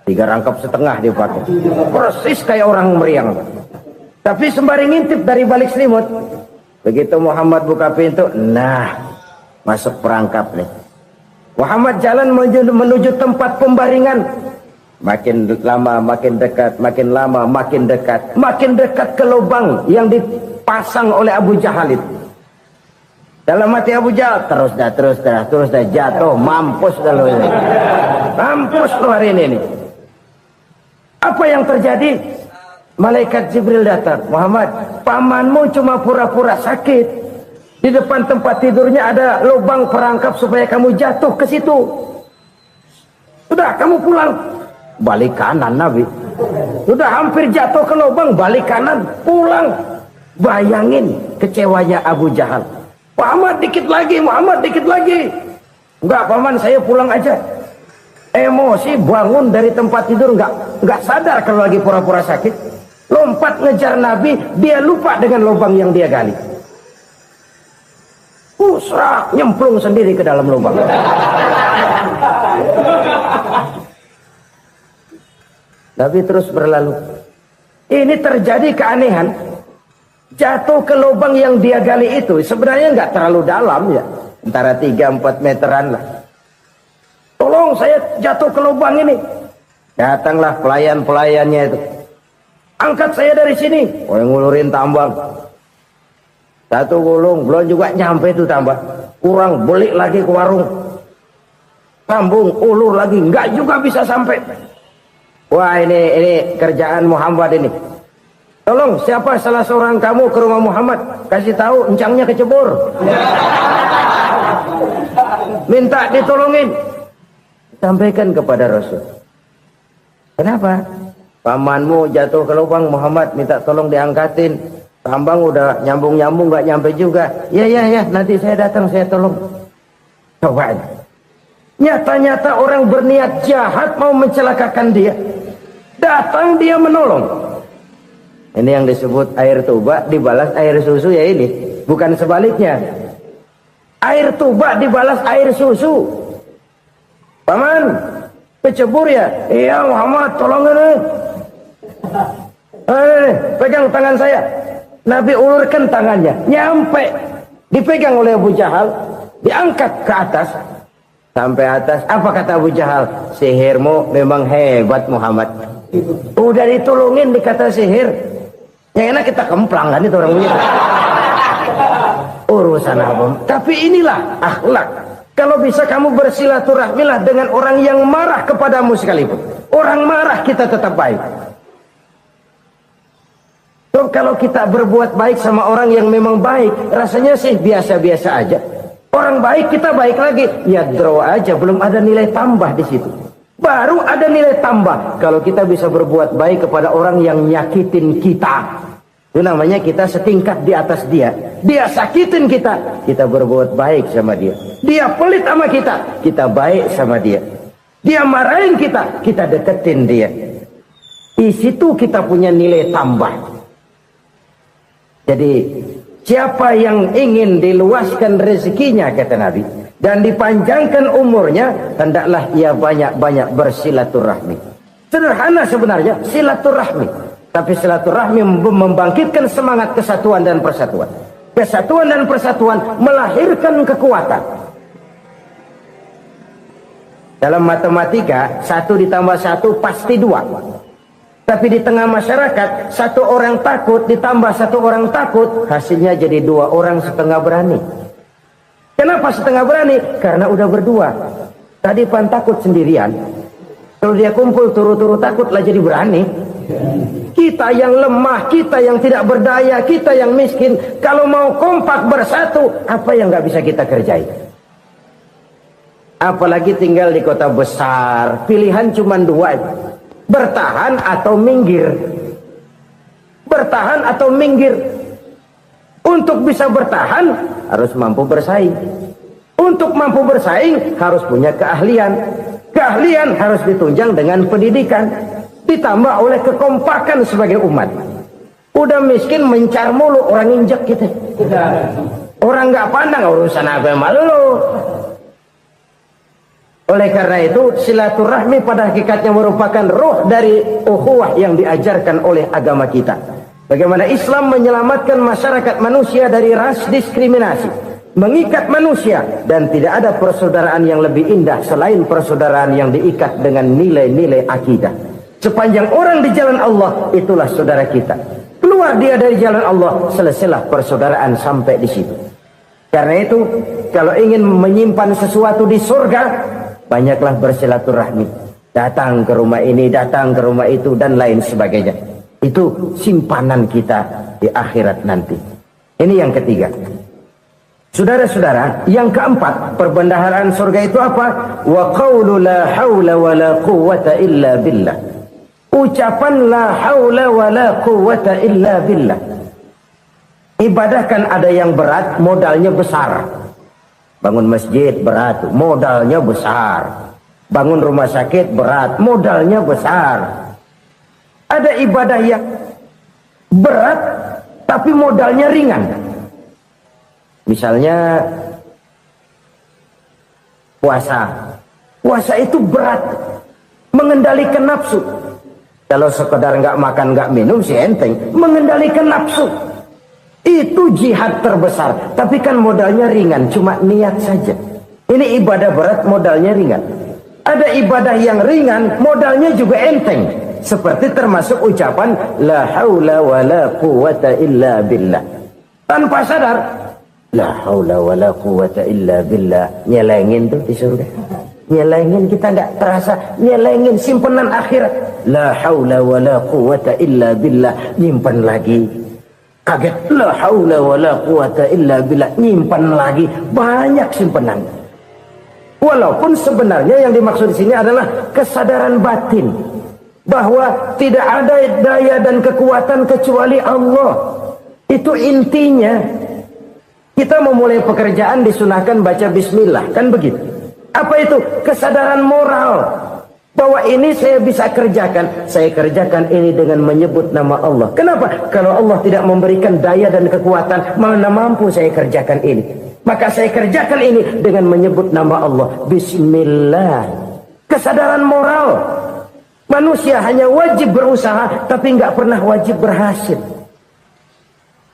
3 rangkap setengah dipakai, persis kayak orang meriang. Tapi sembari ngintip dari balik selimut, begitu Muhammad buka pintu, nah masuk perangkap nih. Muhammad jalan menuju tempat pembaringan. Makin lama makin dekat, makin lama makin dekat, makin dekat ke lubang yang dipasang oleh Abu Jahal itu. Dalam hati Abu Jahal, terus dah jatuh, mampus dah lo ini. Mampus lo hari ini. Apa yang terjadi? Malaikat Jibril datang. Muhammad, pamanmu cuma pura-pura sakit. Di depan tempat tidurnya ada lubang perangkap supaya kamu jatuh ke situ. Sudah, kamu pulang. Balik kanan Nabi. Sudah hampir jatuh ke lubang, balik kanan, pulang. Bayangin kecewanya Abu Jahal. Muhammad dikit lagi, Muhammad dikit lagi. Enggak paman, saya pulang aja. Emosi bangun dari tempat tidur, enggak sadar kalau lagi pura-pura sakit. Lompat ngejar Nabi, dia lupa dengan lubang yang dia gali. Serak, nyemplung sendiri ke dalam lubang. Nabi terus berlalu. Ini terjadi keanehan. Jatuh ke lubang yang dia gali itu sebenarnya nggak terlalu dalam ya, antara 3-4 meteran lah. Tolong saya jatuh ke lubang ini. Datanglah pelayan-pelayannya itu. Angkat saya dari sini. Oh, yang ngulurin tambang. Satu gulung belum juga nyampe itu tambah. Kurang beli lagi ke warung. Sambung ulur lagi enggak juga bisa sampai. Wah ini kerjaan Muhammad ini. Tolong siapa salah seorang kamu ke rumah Muhammad, kasih tahu encangnya kecebur. Minta ditolongin. Sampaikan kepada Rasul. Kenapa? Pamanmu jatuh ke lubang, Muhammad minta tolong diangkatin. Tambang udah nyambung-nyambung gak nyampe juga. Ya, nanti saya datang, saya tolong. Coba aja. Nyata-nyata orang berniat jahat mau mencelakakan dia. Datang dia menolong. Ini yang disebut air tuba dibalas air susu ya ini. Bukan sebaliknya. Air tuba dibalas air susu. Paman, kecebur ya? Iya Muhammad, tolong ini. Pegang tangan saya. Nabi ulurkan tangannya, nyampe, dipegang oleh Abu Jahal, diangkat ke atas, sampai atas. Apa kata Abu Jahal? Sihirmu memang hebat Muhammad. Udah ditolongin dikata sihir. Yang enak kita kemplang kan itu orang punya. Urusan apa? Tapi inilah akhlak. Kalau bisa kamu bersilaturahmilah dengan orang yang marah kepadamu sekalipun. Orang marah kita tetap baik. So, kalau kita berbuat baik sama orang yang memang baik, rasanya sih biasa-biasa aja. Orang baik kita baik lagi, ya draw aja, belum ada nilai tambah di situ. Baru ada nilai tambah kalau kita bisa berbuat baik kepada orang yang nyakitin kita. Itu namanya kita setingkat di atas dia. Dia sakitin kita, kita berbuat baik sama dia. Dia pelit sama kita, kita baik sama dia. Dia marahin kita, kita deketin dia. Di situ kita punya nilai tambah. Jadi siapa yang ingin diluaskan rezekinya kata Nabi dan dipanjangkan umurnya, hendaklah ia banyak-banyak bersilaturahmi. Sederhana sebenarnya silaturahmi, tapi silaturahmi membangkitkan semangat kesatuan dan persatuan. Kesatuan dan persatuan melahirkan kekuatan. Dalam matematika 1 ditambah 1 pasti 2. Tapi di tengah masyarakat, 1 orang takut ditambah 1 orang takut, hasilnya jadi 2 orang setengah berani. Kenapa setengah berani? Karena udah berdua. Tadi pan takut sendirian. Kalau dia kumpul turu-turu takut lah jadi berani. Kita yang lemah, kita yang tidak berdaya, kita yang miskin, kalau mau kompak bersatu, apa yang nggak bisa kita kerjain? Apalagi tinggal di kota besar, pilihan cuma 2. Bertahan atau minggir. Bertahan atau minggir. Untuk bisa bertahan harus mampu bersaing. Untuk mampu bersaing harus punya keahlian. Keahlian harus ditunjang dengan pendidikan, ditambah oleh kekompakan sebagai umat. Udah miskin mencar mulu, orang injek gitu. Orang nggak pandang urusan apa yang malu. Oleh karena itu silaturahmi pada hakikatnya merupakan roh dari ukhuwah yang diajarkan oleh agama kita. Bagaimana Islam menyelamatkan masyarakat manusia dari ras diskriminasi, mengikat manusia, dan tidak ada persaudaraan yang lebih indah selain persaudaraan yang diikat dengan nilai-nilai akidah. Sepanjang orang di jalan Allah, itulah saudara kita. Keluar dia dari jalan Allah, selesailah persaudaraan sampai di situ. Karena itu, kalau ingin menyimpan sesuatu di surga, banyaklah bersilaturahmi. Datang ke rumah ini, datang ke rumah itu, dan lain sebagainya. Itu simpanan kita di akhirat nanti. Ini yang ketiga. Saudara-saudara, yang keempat, perbendaharaan surga itu apa? Wa qawlu la hawla wa la quwwata illa billah. Ucapan la hawla wa la quwwata illa billah. Ibadah kan ada yang berat, modalnya besar. Bangun masjid berat, modalnya besar. Bangun rumah sakit berat, modalnya besar. Ada ibadah yang berat tapi modalnya ringan. Misalnya puasa. Puasa itu berat, mengendalikan nafsu. Kalau sekedar nggak makan nggak minum sih enteng, mengendalikan nafsu. Itu jihad terbesar, tapi kan modalnya ringan, cuma niat saja. Ini ibadah berat, modalnya ringan. Ada ibadah yang ringan, modalnya juga enteng. Seperti termasuk ucapan la haula wa la quwwata illa billah. tanpa sadar. La haula wala quwata illa billah. Nyelengin tuh di surga. Nyelengin, kita nggak terasa. Nyelengin simpenan akhirat. La haula wala quwata illa billah. Nyimpan lagi. Kaget. La haula wala quwata illa billah. Nyimpan lagi. Banyak simpenan. Walaupun sebenarnya yang dimaksud di sini adalah kesadaran batin bahwa tidak ada daya dan kekuatan kecuali Allah. Itu intinya. Kita memulai pekerjaan disunahkan baca bismillah, kan begitu? Apa itu? Kesadaran moral bahwa ini saya bisa kerjakan. Saya kerjakan ini dengan menyebut nama Allah. Kenapa? Kalau Allah tidak memberikan daya dan kekuatan, mana mampu saya kerjakan ini. Maka saya kerjakan ini dengan menyebut nama Allah. Bismillah. Kesadaran moral. Manusia hanya wajib berusaha, tapi nggak pernah wajib berhasil.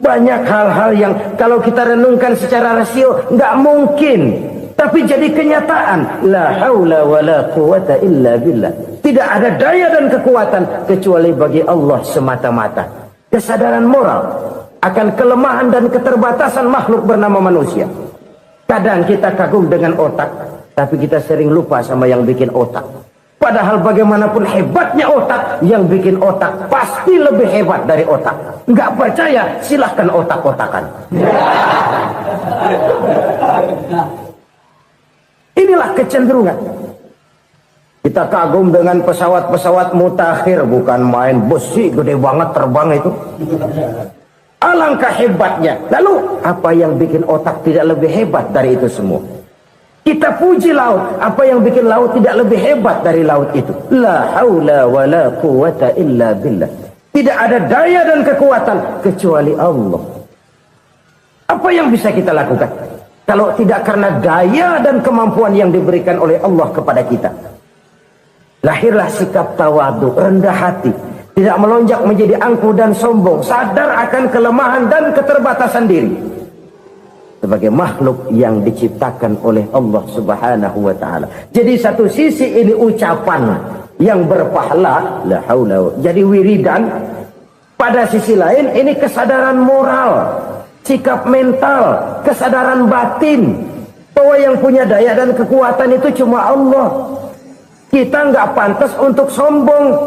Banyak hal-hal yang kalau kita renungkan secara rasio nggak mungkin, tapi jadi kenyataan. La haula wala quwata illa billah. Tidak ada daya dan kekuatan kecuali bagi Allah semata-mata. Kesadaran moral akan kelemahan dan keterbatasan makhluk bernama manusia. Kadang kita kagum dengan otak, tapi kita sering lupa sama yang bikin otak. Padahal bagaimanapun hebatnya otak, yang bikin otak pasti lebih hebat dari otak. Nggak percaya, silahkan otak-otakan. Inilah kecenderungan. Kita kagum dengan pesawat-pesawat mutakhir, bukan main, besi gede banget terbang itu. Alangkah hebatnya. Lalu apa yang bikin otak tidak lebih hebat dari itu semua? Kita puji laut, apa yang bikin laut tidak lebih hebat dari laut itu? La haula wala quwata illa billah. Tidak ada daya dan kekuatan kecuali Allah. Apa yang bisa kita lakukan kalau tidak karena daya dan kemampuan yang diberikan oleh Allah kepada kita? Lahirlah sikap tawadu, rendah hati, tidak melonjak menjadi angkuh dan sombong, sadar akan kelemahan dan keterbatasan diri. Sebagai makhluk yang diciptakan oleh Allah Subhanahu wa ta'ala. Jadi satu sisi ini ucapan yang berpahala, la haula, jadi wiridan. Pada sisi lain ini kesadaran moral, sikap mental, kesadaran batin bahwa yang punya daya dan kekuatan itu cuma Allah. Kita nggak pantas untuk sombong,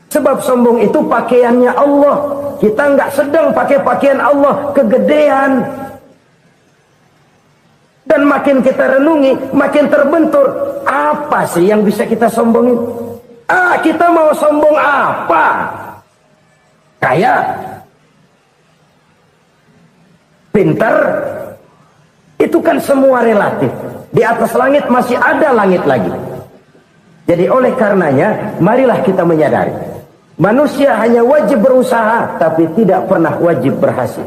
sebab sombong itu pakaiannya Allah. Kita nggak sedang pakai pakaian Allah, kegedean. Dan makin kita renungi, makin terbentur. Apa sih yang bisa kita sombongin? Kita mau sombong apa? Kaya? Pintar? Itu kan semua relatif. Di atas langit masih ada langit lagi. Jadi oleh karenanya, marilah kita menyadari. Manusia hanya wajib berusaha, tapi tidak pernah wajib berhasil.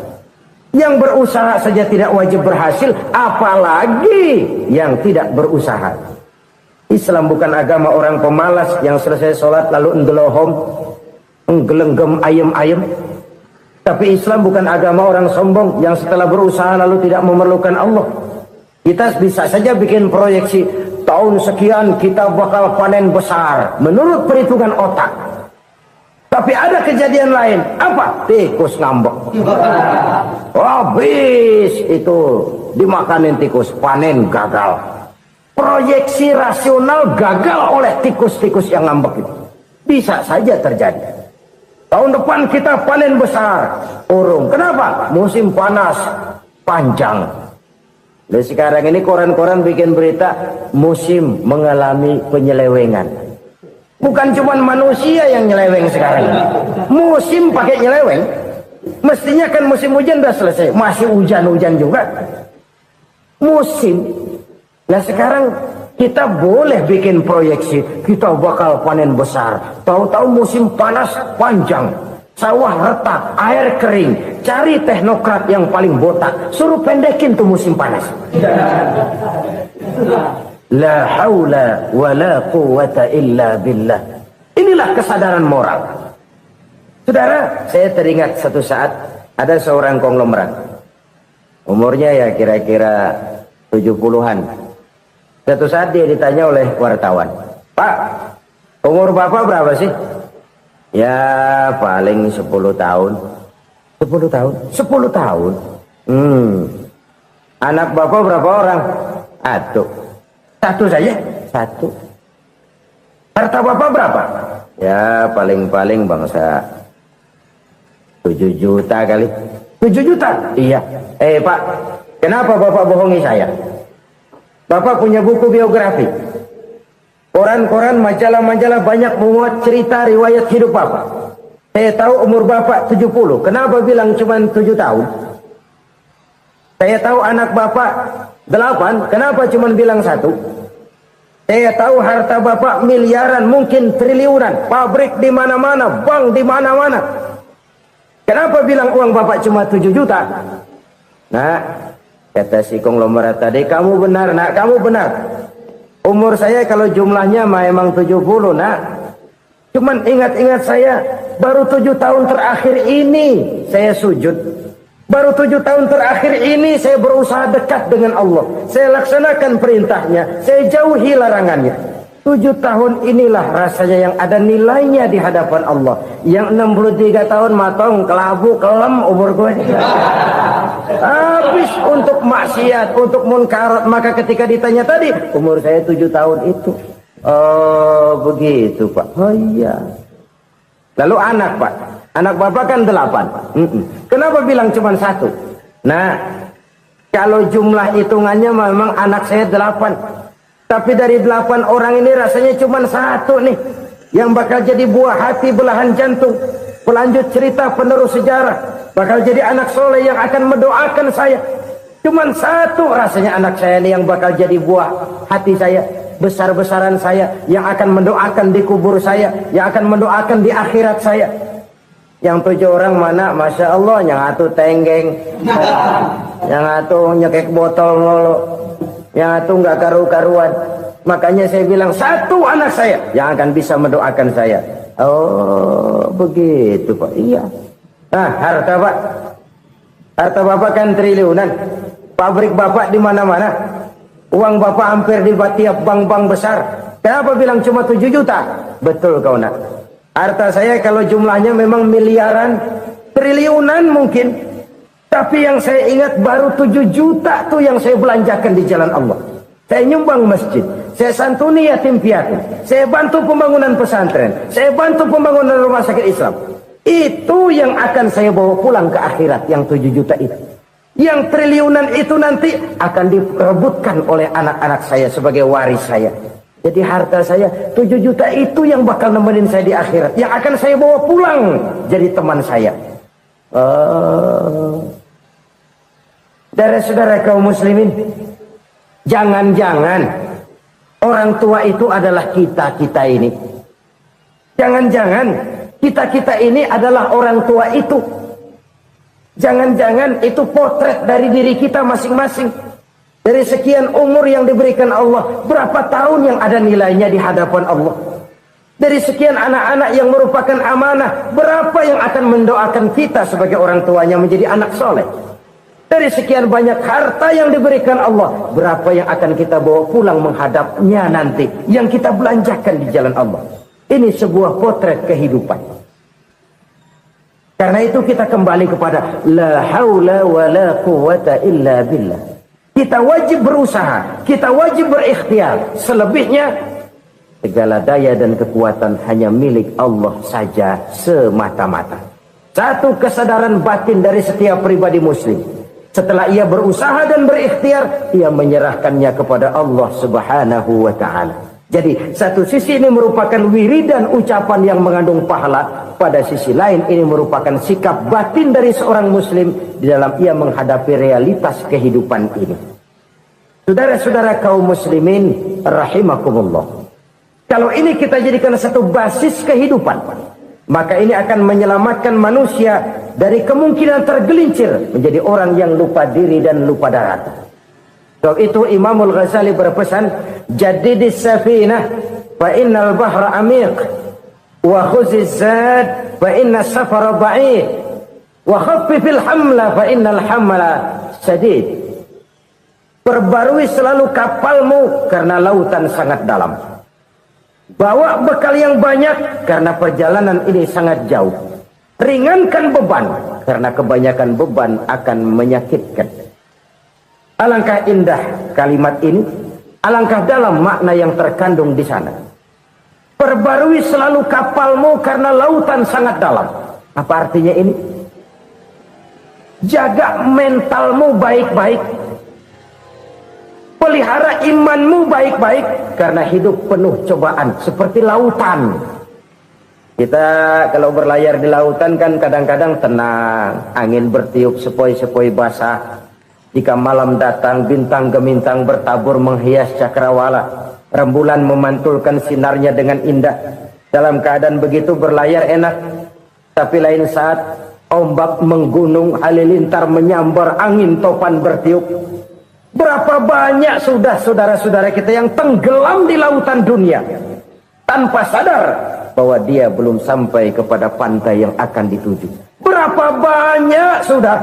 Yang berusaha saja tidak wajib berhasil, apalagi yang tidak berusaha. Islam bukan agama orang pemalas yang selesai sholat lalu enggelohom, enggelenggem ayem-ayem. Tapi Islam bukan agama orang sombong yang setelah berusaha lalu tidak memerlukan Allah. Kita bisa saja bikin proyeksi, tahun sekian kita bakal panen besar menurut perhitungan otak. Tapi ada kejadian lain. Apa? Tikus ngambek. Habis itu dimakanin tikus, panen gagal. Proyeksi rasional gagal oleh tikus-tikus yang ngambek itu. Bisa saja terjadi. Tahun depan kita panen besar, urung. Kenapa? Musim panas panjang. Dan sekarang ini koran-koran bikin berita musim mengalami penyelewengan. Bukan cuma manusia yang nyeleweng sekarang ini. Musim pakai nyeleweng. Mestinya kan musim hujan udah selesai. Masih hujan-hujan juga. Musim. Nah sekarang kita boleh bikin proyeksi. Kita bakal panen besar. Tahu-tahu musim panas panjang. Sawah retak, air kering. Cari teknokrat yang paling botak. Suruh pendekin tuh musim panas. La haula wa la quwata illa billah. Inilah kesadaran moral. Saudara, saya teringat satu saat ada seorang konglomerat. Umurnya ya kira-kira 70-an. Satu saat dia ditanya oleh wartawan, "Pak, umur Bapak berapa sih?" "Ya paling 10 tahun." 10 tahun. 10 tahun. Anak bapak berapa orang? Satu saja. Satu. Harta bapak berapa? Ya paling-paling bangsa 7 juta kali. 7 juta? Iya. Pak, kenapa bapak bohongi saya? Bapak punya buku biografi. Koran-koran, majalah-majalah banyak memuat cerita riwayat hidup bapak. Saya tahu umur bapak 70. Kenapa bilang cuma 7 tahun? Saya tahu anak bapak 8. Kenapa cuma bilang 1? Saya tahu harta bapak miliaran, mungkin triliunan. Pabrik di mana-mana, bank di mana-mana. Kenapa bilang uang bapak cuma 7 juta? Nah, kata si konglomerat tadi, kamu benar nak, kamu benar. Umur saya kalau jumlahnya memang 70 nak. Cuman ingat-ingat saya, baru 7 tahun terakhir ini saya sujud. Baru 7 tahun terakhir ini saya berusaha dekat dengan Allah. Saya laksanakan perintahnya, saya jauhi larangannya. 7 tahun inilah rasanya yang ada nilainya di hadapan Allah. Yang 63 tahun matong, kelabu, kelem umur gue. Habis untuk maksiat, untuk munkarat. Maka ketika ditanya tadi, umur saya 7 tahun itu. Oh begitu Pak. Oh iya. Lalu anak Pak. Anak bapak kan 8. Kenapa bilang cuma 1? Nah, kalau jumlah hitungannya memang anak saya 8. Tapi dari 8 orang ini rasanya cuma 1 nih yang bakal jadi buah hati, belahan jantung, pelanjut cerita, penerus sejarah, bakal jadi anak soleh yang akan mendoakan saya. Cuma 1 rasanya anak saya ini yang bakal jadi buah hati saya, besar-besaran saya, yang akan mendoakan di kubur saya, yang akan mendoakan di akhirat saya. Yang 7 orang mana? Masya Allah, yang atu tenggeng, yang atu nyekek botol ngolo, yang itu nggak karu-karuan. Makanya saya bilang 1 anak saya yang akan bisa mendoakan saya. Oh begitu Pak. Iya. Nah harta Pak, harta bapak kan triliunan. Pabrik bapak di mana-mana. Uang bapak hampir di tiap bank-bank besar. Kenapa bilang cuma 7 juta? Betul kau nak. Harta saya kalau jumlahnya memang miliaran, triliunan mungkin. Tapi yang saya ingat baru 7 juta tuh yang saya belanjakan di jalan Allah. Saya nyumbang masjid, saya santuni yatim piatu, saya bantu pembangunan pesantren, saya bantu pembangunan rumah sakit Islam. Itu yang akan saya bawa pulang ke akhirat, yang 7 juta itu. Yang triliunan itu nanti akan diperebutkan oleh anak-anak saya sebagai waris saya. Jadi harta saya 7 juta itu yang bakal nemenin saya di akhirat, yang akan saya bawa pulang jadi teman saya. Saudara-saudara kaum muslimin, jangan-jangan orang tua itu adalah kita-kita ini. Jangan-jangan kita-kita ini adalah orang tua itu. Jangan-jangan itu potret dari diri kita masing-masing. Dari sekian umur yang diberikan Allah, berapa tahun yang ada nilainya di hadapan Allah. Dari sekian anak-anak yang merupakan amanah, berapa yang akan mendoakan kita sebagai orang tuanya menjadi anak soleh. Dari sekian banyak harta yang diberikan Allah, berapa yang akan kita bawa pulang menghadapnya nanti, yang kita belanjakan di jalan Allah. Ini sebuah potret kehidupan. Karena itu kita kembali kepada la haula wa la quwwata illa billah. Kita wajib berusaha, kita wajib berikhtiar. Selebihnya segala daya dan kekuatan hanya milik Allah saja semata-mata. Satu kesadaran batin dari setiap pribadi muslim. Setelah ia berusaha dan berikhtiar, ia menyerahkannya kepada Allah Subhanahu wa ta'ala. Jadi satu sisi ini merupakan wiridan ucapan yang mengandung pahala. Pada sisi lain ini merupakan sikap batin dari seorang muslim di dalam ia menghadapi realitas kehidupan ini. Saudara-saudara kaum muslimin rahimakumullah. Kalau ini kita jadikan satu basis kehidupan, maka ini akan menyelamatkan manusia dari kemungkinan tergelincir menjadi orang yang lupa diri dan lupa darat. Sebab itu Imamul Ghazali berpesan, jadidis safinah fa innal bahra amiq wa khuziz zad fa inna safara ba'id wa khaffifil hamla fa innal hamla sadid. Perbarui selalu kapalmu karena lautan sangat dalam. Bawa bekal yang banyak karena perjalanan ini sangat jauh. Ringankan beban, karena kebanyakan beban akan menyakitkan. Alangkah indah kalimat ini, alangkah dalam makna yang terkandung di sana. Perbarui selalu kapalmu karena lautan sangat dalam. Apa artinya ini? Jaga mentalmu baik-baik. Pelihara imanmu baik-baik, karena hidup penuh cobaan seperti lautan. Kita kalau berlayar di lautan kan kadang-kadang tenang, angin bertiup sepoi-sepoi basah. Jika malam datang, bintang gemintang bertabur menghias cakrawala. Rembulan memantulkan sinarnya dengan indah. Dalam keadaan begitu berlayar enak. Tapi lain saat ombak menggunung, halilintar menyambar, angin topan bertiup. Berapa banyak sudah saudara-saudara kita yang tenggelam di lautan dunia tanpa sadar bahwa dia belum sampai kepada pantai yang akan dituju. Berapa banyak sudah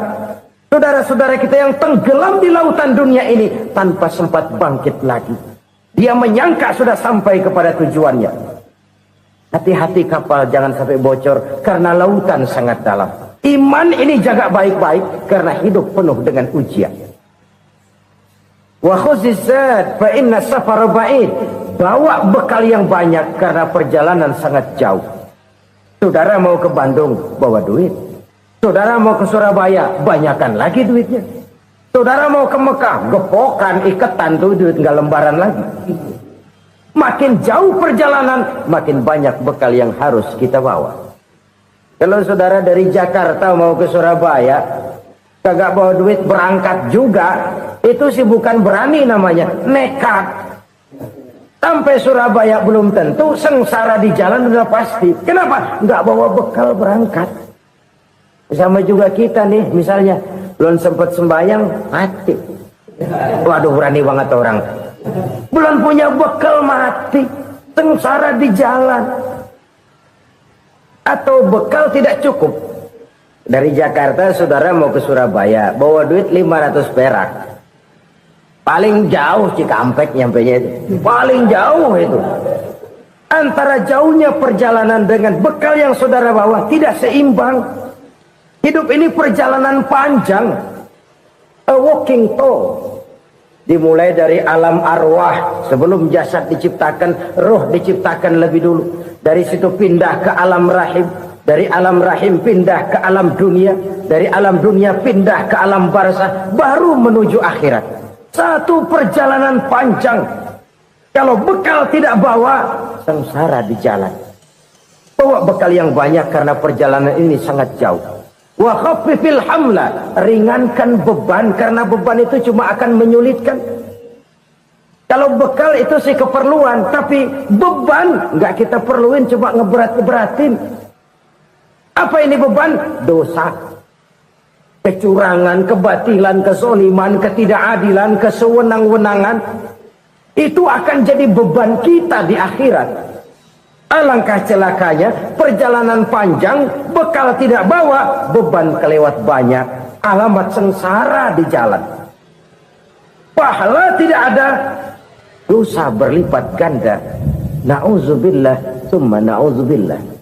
saudara-saudara kita yang tenggelam di lautan dunia ini tanpa sempat bangkit lagi. Dia menyangka sudah sampai kepada tujuannya. Hati-hati kapal jangan sampai bocor karena lautan sangat dalam. Iman ini jaga baik-baik karena hidup penuh dengan ujian. Wa khuzizat fa inna safara ba'id. Bawa bekal yang banyak karena perjalanan sangat jauh. Saudara mau ke Bandung, bawa duit. Saudara mau ke Surabaya, banyakkan lagi duitnya. Saudara mau ke Mekah, gepokan, iketan tuh duit, nggak lembaran lagi. Makin jauh perjalanan, makin banyak bekal yang harus kita bawa. Kalau saudara dari Jakarta mau ke Surabaya, kagak bawa duit berangkat juga, itu sih bukan berani namanya, nekat. Sampai Surabaya belum tentu, sengsara di jalan udah pasti. Kenapa? Nggak bawa bekal berangkat. Sama juga kita nih, misalnya belum sempat sembahyang, mati. Waduh, berani banget orang. Belum punya bekal, mati. Sengsara di jalan. Atau bekal tidak cukup. Dari Jakarta saudara mau ke Surabaya, bawa duit 500 perak. Paling jauh Cikampek nyampenya itu. Paling jauh itu. Antara jauhnya perjalanan dengan bekal yang saudara bawa tidak seimbang. Hidup ini perjalanan panjang. A walking tour. Dimulai dari alam arwah. Sebelum jasad diciptakan, roh diciptakan lebih dulu. Dari situ pindah ke alam rahim. Dari alam rahim pindah ke alam dunia. Dari alam dunia pindah ke alam barzah. Baru menuju akhirat. Satu perjalanan panjang. Kalau bekal tidak bawa, sengsara di jalan. Bawa bekal yang banyak karena perjalanan ini sangat jauh. Wa khaffifil hamla, ringankan beban karena beban itu cuma akan menyulitkan. Kalau bekal itu sih keperluan, tapi beban nggak kita perluin, cuma ngeberat-beratin. Apa ini beban? Dosa. Kecurangan, kebatilan, kezoliman, ketidakadilan, kesewenang-wenangan. Itu akan jadi beban kita di akhirat. Alangkah celakanya, perjalanan panjang, bekal tidak bawa, beban kelewat banyak. Alamat sengsara di jalan. Pahala tidak ada, dosa berlipat ganda. Na'udzubillah, summa na'udzubillah.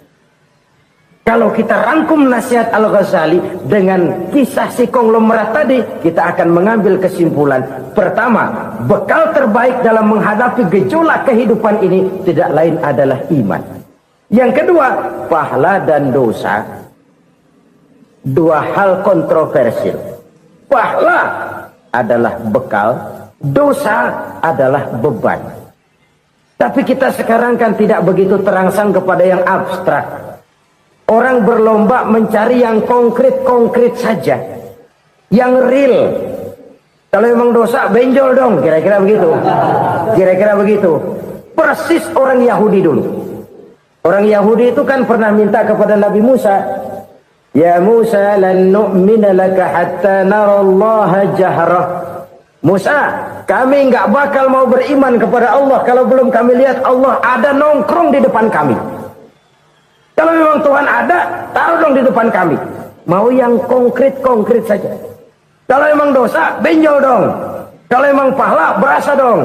Kalau kita rangkum nasihat Al-Ghazali dengan kisah si konglomerat tadi, kita akan mengambil kesimpulan. Pertama, bekal terbaik dalam menghadapi gejolak kehidupan ini tidak lain adalah iman. Yang kedua, pahala dan dosa. Dua hal kontroversial. Pahala adalah bekal, dosa adalah beban. Tapi kita sekarang kan tidak begitu terangsang kepada yang abstrak. Orang berlomba mencari yang konkret-konkret saja. Yang real. Kalau memang dosa, benjol dong. Kira-kira begitu. Kira-kira begitu. Persis orang Yahudi dulu. Orang Yahudi itu kan pernah minta kepada Nabi Musa. Ya Musa, lan nu'mina laka hatta narallaha jahrah. Musa, kami nggak bakal mau beriman kepada Allah kalau belum kami lihat Allah ada nongkrong di depan kami. Kalau memang Tuhan ada, taruh dong di depan kami. Mau yang konkret-konkret saja. Kalau memang dosa, benjol dong. Kalau memang pahala, berasa dong.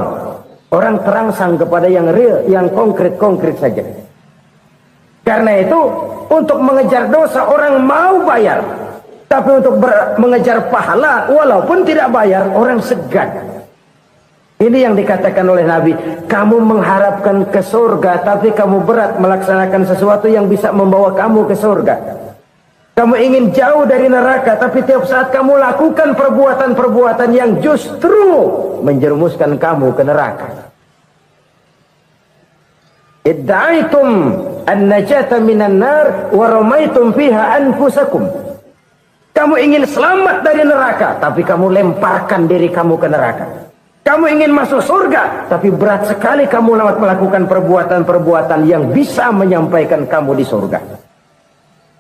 Orang terangsang kepada yang real, yang konkret-konkret saja. Karena itu untuk mengejar dosa orang mau bayar, tapi untuk mengejar pahala walaupun tidak bayar orang segan. Ini yang dikatakan oleh Nabi, kamu mengharapkan ke surga tapi kamu berat melaksanakan sesuatu yang bisa membawa kamu ke surga. Kamu ingin jauh dari neraka tapi tiap saat kamu lakukan perbuatan-perbuatan yang justru menjerumuskan kamu ke neraka. Idda'aitum an-najata minan nar wa ramaitum fiha anfusakum. Kamu ingin selamat dari neraka, tapi kamu lemparkan diri kamu ke neraka. Kamu ingin masuk surga, tapi berat sekali kamu melakukan perbuatan-perbuatan yang bisa menyampaikan kamu di surga.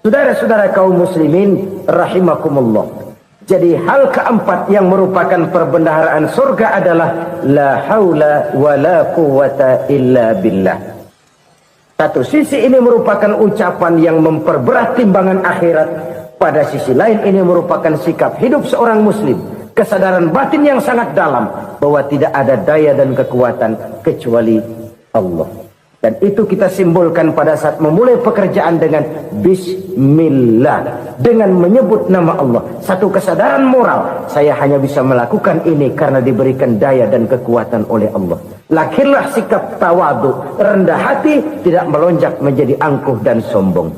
Saudara-saudara kaum muslimin rahimakumullah. Jadi hal keempat yang merupakan perbendaharaan surga adalah la haula wa la quwwata illa billah. Satu sisi ini merupakan ucapan yang memperberat timbangan akhirat. Pada sisi lain ini merupakan sikap hidup seorang muslim. Kesadaran batin yang sangat dalam bahwa tidak ada daya dan kekuatan kecuali Allah. Dan itu kita simbolkan pada saat memulai pekerjaan dengan Bismillah. Dengan menyebut nama Allah. Satu kesadaran moral. Saya hanya bisa melakukan ini karena diberikan daya dan kekuatan oleh Allah. Lahirlah sikap tawadu, rendah hati, tidak melonjak menjadi angkuh dan sombong.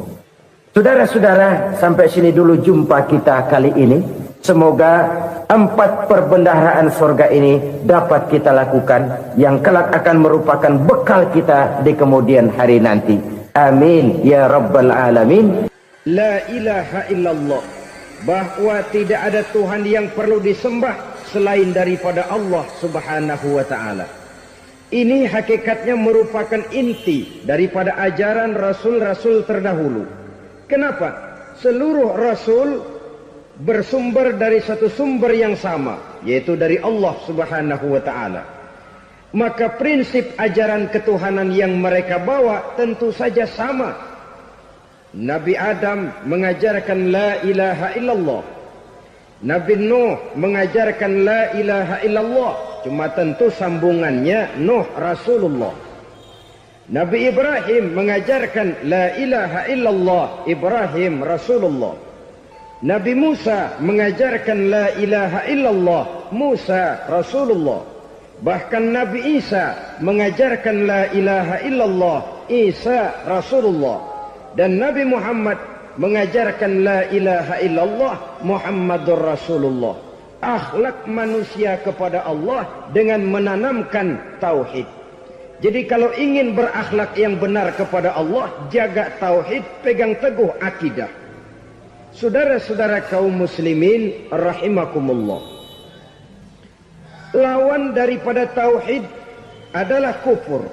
Saudara-saudara, sampai sini dulu jumpa kita kali ini. Semoga 4 perbendaharaan surga ini dapat kita lakukan, yang kelak akan merupakan bekal kita di kemudian hari nanti. Amin ya rabbal alamin. La ilaha illallah, bahwa tidak ada Tuhan yang perlu disembah selain daripada Allah subhanahu wa ta'ala. Ini hakikatnya merupakan inti daripada ajaran rasul-rasul terdahulu. Kenapa? Seluruh rasul bersumber dari satu sumber yang sama, yaitu dari Allah subhanahu wa ta'ala. Maka prinsip ajaran ketuhanan yang mereka bawa tentu saja sama. Nabi Adam mengajarkan la ilaha illallah. Nabi Nuh mengajarkan la ilaha illallah. Cuma tentu sambungannya Nuh Rasulullah. Nabi Ibrahim mengajarkan la ilaha illallah, Ibrahim Rasulullah. Nabi Musa mengajarkan la ilaha illallah, Musa Rasulullah. Bahkan Nabi Isa mengajarkan la ilaha illallah, Isa Rasulullah. Dan Nabi Muhammad mengajarkan la ilaha illallah, Muhammadur Rasulullah. Akhlak manusia kepada Allah dengan menanamkan tauhid. Jadi kalau ingin berakhlak yang benar kepada Allah, jaga tauhid, pegang teguh akidah. Saudara-saudara kaum muslimin rahimakumullah. Lawan daripada tauhid adalah kufur.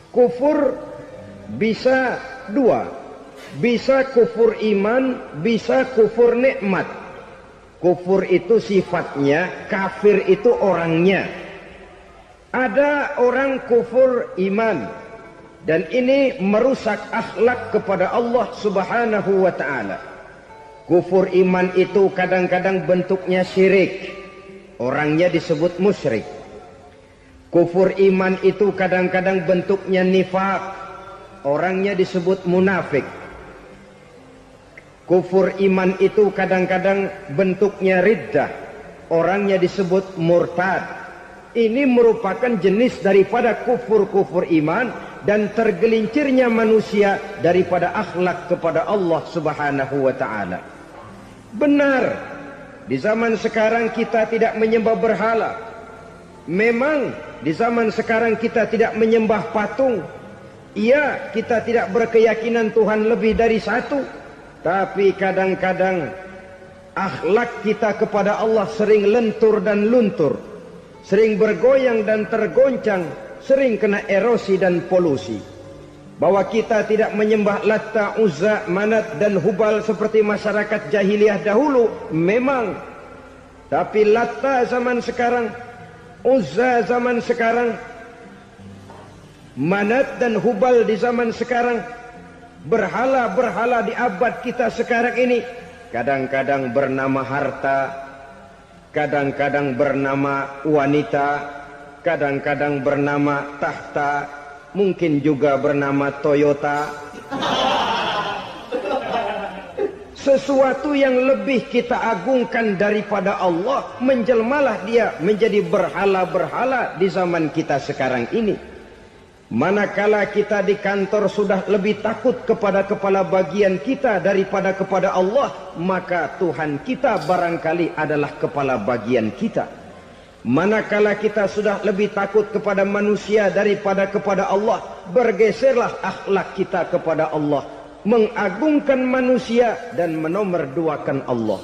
Kufur bisa 2. Bisa kufur iman, bisa kufur nikmat. Kufur itu sifatnya, kafir itu orangnya. Ada orang kufur iman, dan ini merusak akhlak kepada Allah subhanahu wa ta'ala. Kufur iman itu kadang-kadang bentuknya syirik, orangnya disebut musyrik. Kufur iman itu kadang-kadang bentuknya nifaq, orangnya disebut munafik. Kufur iman itu kadang-kadang bentuknya riddah, orangnya disebut murtad. Ini merupakan jenis daripada kufur-kufur iman dan tergelincirnya manusia daripada akhlak kepada Allah subhanahu wa ta'ala. Benar, di zaman sekarang kita tidak menyembah berhala. Memang di zaman sekarang kita tidak menyembah patung. Iya, kita tidak berkeyakinan Tuhan lebih dari satu. Tapi kadang-kadang akhlak kita kepada Allah sering lentur dan luntur, sering bergoyang dan tergoncang, sering kena erosi dan polusi. Bahwa kita tidak menyembah Latta, Uzza, Manat dan Hubal seperti masyarakat jahiliyah dahulu, memang. Tapi Latta zaman sekarang, Uzza zaman sekarang, Manat dan Hubal di zaman sekarang, berhala-berhala di abad kita sekarang ini kadang-kadang bernama harta, kadang-kadang bernama wanita, kadang-kadang bernama tahta, mungkin juga bernama Toyota, Sesuatu yang lebih kita agungkan daripada Allah, menjelmalah dia menjadi berhala-berhala di zaman kita sekarang ini. Manakala kita di kantor sudah lebih takut kepada kepala bagian kita daripada kepada Allah, maka Tuhan kita barangkali adalah kepala bagian kita. Manakala kita sudah lebih takut kepada manusia daripada kepada Allah, bergeserlah akhlak kita kepada Allah, mengagungkan manusia dan menomorduakan Allah.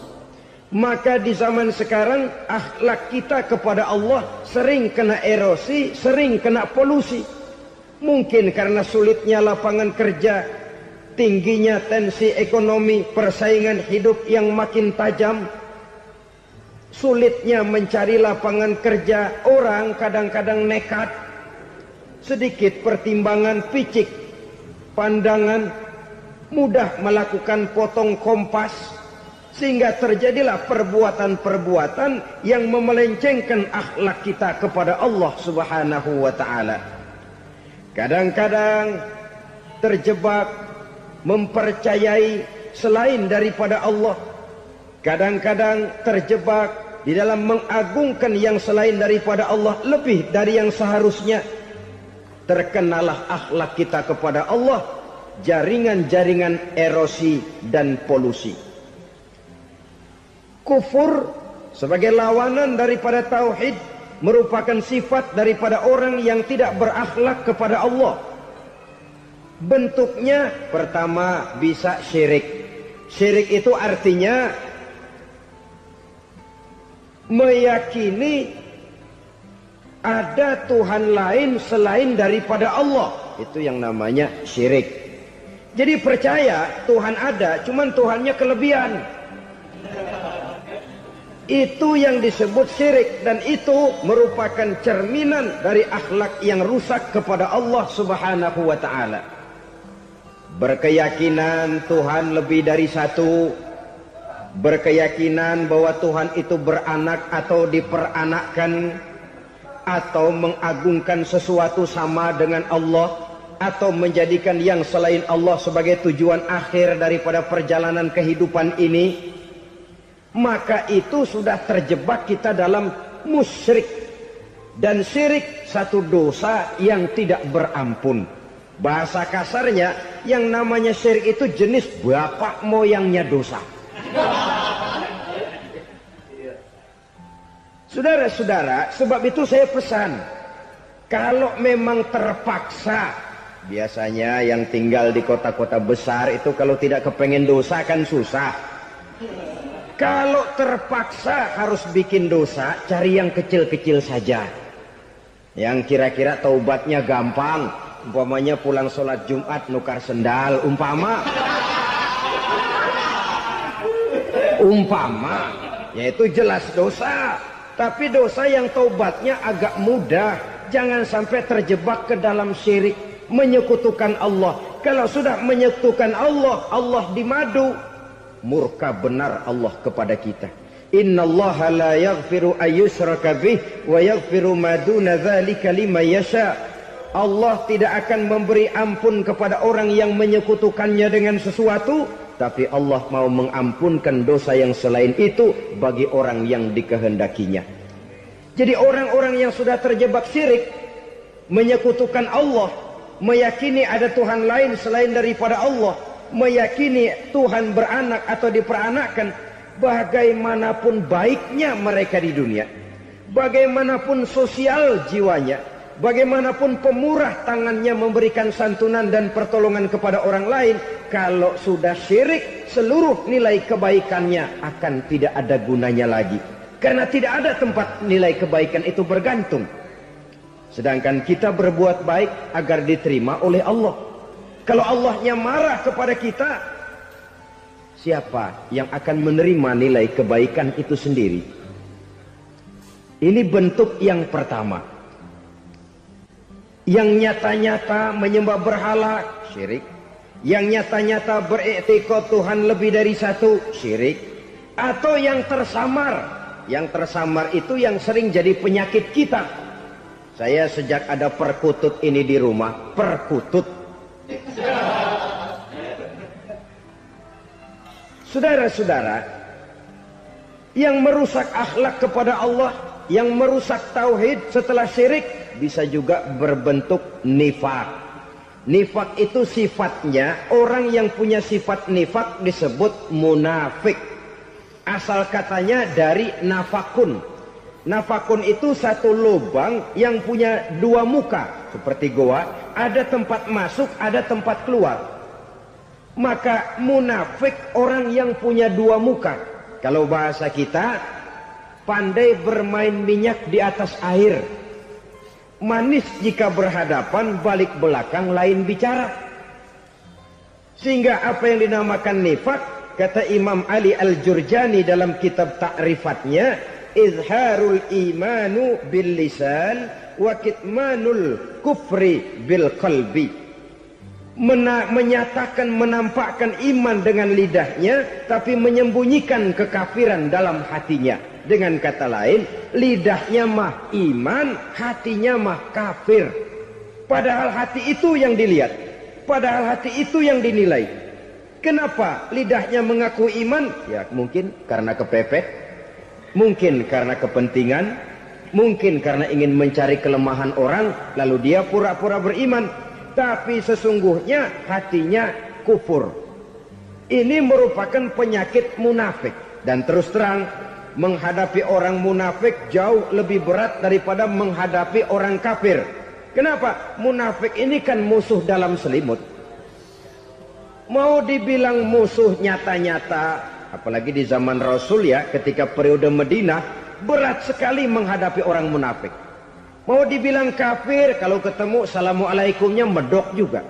Maka di zaman sekarang akhlak kita kepada Allah sering kena erosi, sering kena polusi. Mungkin karena sulitnya lapangan kerja, tingginya tensi ekonomi, persaingan hidup yang makin tajam, sulitnya mencari lapangan kerja, orang kadang-kadang nekat, sedikit pertimbangan, picik pandangan, mudah melakukan potong kompas, sehingga terjadilah perbuatan-perbuatan yang memelencengkan akhlak kita kepada Allah Subhanahu wa ta'ala. Kadang-kadang terjebak mempercayai selain daripada Allah. Kadang-kadang terjebak di dalam mengagungkan yang selain daripada Allah lebih dari yang seharusnya. Terkenalah akhlak kita kepada Allah jaringan-jaringan erosi dan polusi. Kufur sebagai lawanan daripada tauhid merupakan sifat daripada orang yang tidak berakhlak kepada Allah. Bentuknya pertama bisa syirik. Syirik itu artinya meyakini ada Tuhan lain selain daripada Allah. Itu yang namanya syirik. Jadi percaya Tuhan ada, cuman Tuhannya kelebihan. Itu yang disebut syirik, dan itu merupakan cerminan dari akhlak yang rusak kepada Allah Subhanahu wa ta'ala. Berkeyakinan Tuhan lebih dari satu, berkeyakinan bahwa Tuhan itu beranak atau diperanakkan, atau mengagungkan sesuatu sama dengan Allah, atau menjadikan yang selain Allah sebagai tujuan akhir daripada perjalanan kehidupan ini, maka itu sudah terjebak kita dalam musyrik. Dan syirik satu dosa yang tidak berampun. Bahasa kasarnya, yang namanya syirik itu jenis bapak moyangnya dosa. Saudara-saudara, sebab itu saya pesan, kalau memang terpaksa, biasanya yang tinggal di kota-kota besar itu kalau tidak kepengen dosa kan susah. Kalau terpaksa harus bikin dosa, cari yang kecil-kecil saja, yang kira-kira taubatnya gampang. Umpamanya pulang sholat Jumat nukar sendal, umpama yaitu jelas dosa. Tapi dosa yang taubatnya agak mudah. Jangan sampai terjebak ke dalam syirik, menyekutukan Allah. Kalau sudah menyekutukan Allah, Allah dimadu, murka benar Allah kepada kita. Innallaha la yaghfiru ayyushraka bih wa yaghfiru ma duna dzalika liman yasha. Allah tidak akan memberi ampun kepada orang yang menyekutukannya dengan sesuatu, tapi Allah mau mengampunkan dosa yang selain itu bagi orang yang dikehendakinya. Jadi orang-orang yang sudah terjebak syirik, menyekutukan Allah, meyakini ada Tuhan lain selain daripada Allah, meyakini Tuhan beranak atau diperanakkan, bagaimanapun baiknya mereka di dunia, bagaimanapun sosial jiwanya, bagaimanapun pemurah tangannya memberikan santunan dan pertolongan kepada orang lain, kalau sudah syirik, seluruh nilai kebaikannya akan tidak ada gunanya lagi. Karena tidak ada tempat nilai kebaikan itu bergantung. Sedangkan kita berbuat baik agar diterima oleh Allah. Kalau Allahnya marah kepada kita, siapa yang akan menerima nilai kebaikan itu sendiri? Ini bentuk yang pertama. Yang nyata-nyata menyembah berhala, syirik. Yang nyata-nyata beriktikad Tuhan lebih dari satu, syirik. Atau yang tersamar. Yang tersamar itu yang sering jadi penyakit kita. Saya sejak ada perkutut ini di rumah, perkutut. Saudara-saudara, yang merusak akhlak kepada Allah, yang merusak tauhid setelah syirik, bisa juga berbentuk nifak. Nifak itu sifatnya, orang yang punya sifat nifak disebut munafik. Asal katanya dari nafakun. Nafakun itu satu lubang yang punya dua muka, seperti goa, ada tempat masuk, ada tempat keluar. Maka munafik orang yang punya dua muka. Kalau bahasa kita, pandai bermain minyak di atas air. Manis jika berhadapan, balik belakang lain bicara. Sehingga apa yang dinamakan nifak, kata Imam Ali Al-Jurjani dalam kitab ta'rifatnya, izharul imanu bil lisan wa kitmanul kufri bil qalbi. Menyatakan, menampakkan iman dengan lidahnya, tapi menyembunyikan kekafiran dalam hatinya. Dengan kata lain, lidahnya mah iman, hatinya mah kafir. Padahal hati itu yang dilihat, padahal hati itu yang dinilai. Kenapa lidahnya mengaku iman? Ya mungkin karena kepepet, mungkin karena kepentingan, mungkin karena ingin mencari kelemahan orang, lalu dia pura-pura beriman. Tapi sesungguhnya hatinya kufur. Ini merupakan penyakit munafik. Dan terus terang, menghadapi orang munafik jauh lebih berat daripada menghadapi orang kafir. Kenapa? Munafik ini kan musuh dalam selimut. Mau dibilang musuh nyata-nyata, apalagi di zaman Rasul ya, ketika periode Madinah, berat sekali menghadapi orang munafik. Mau dibilang kafir, kalau ketemu assalamualaikumnya medok juga.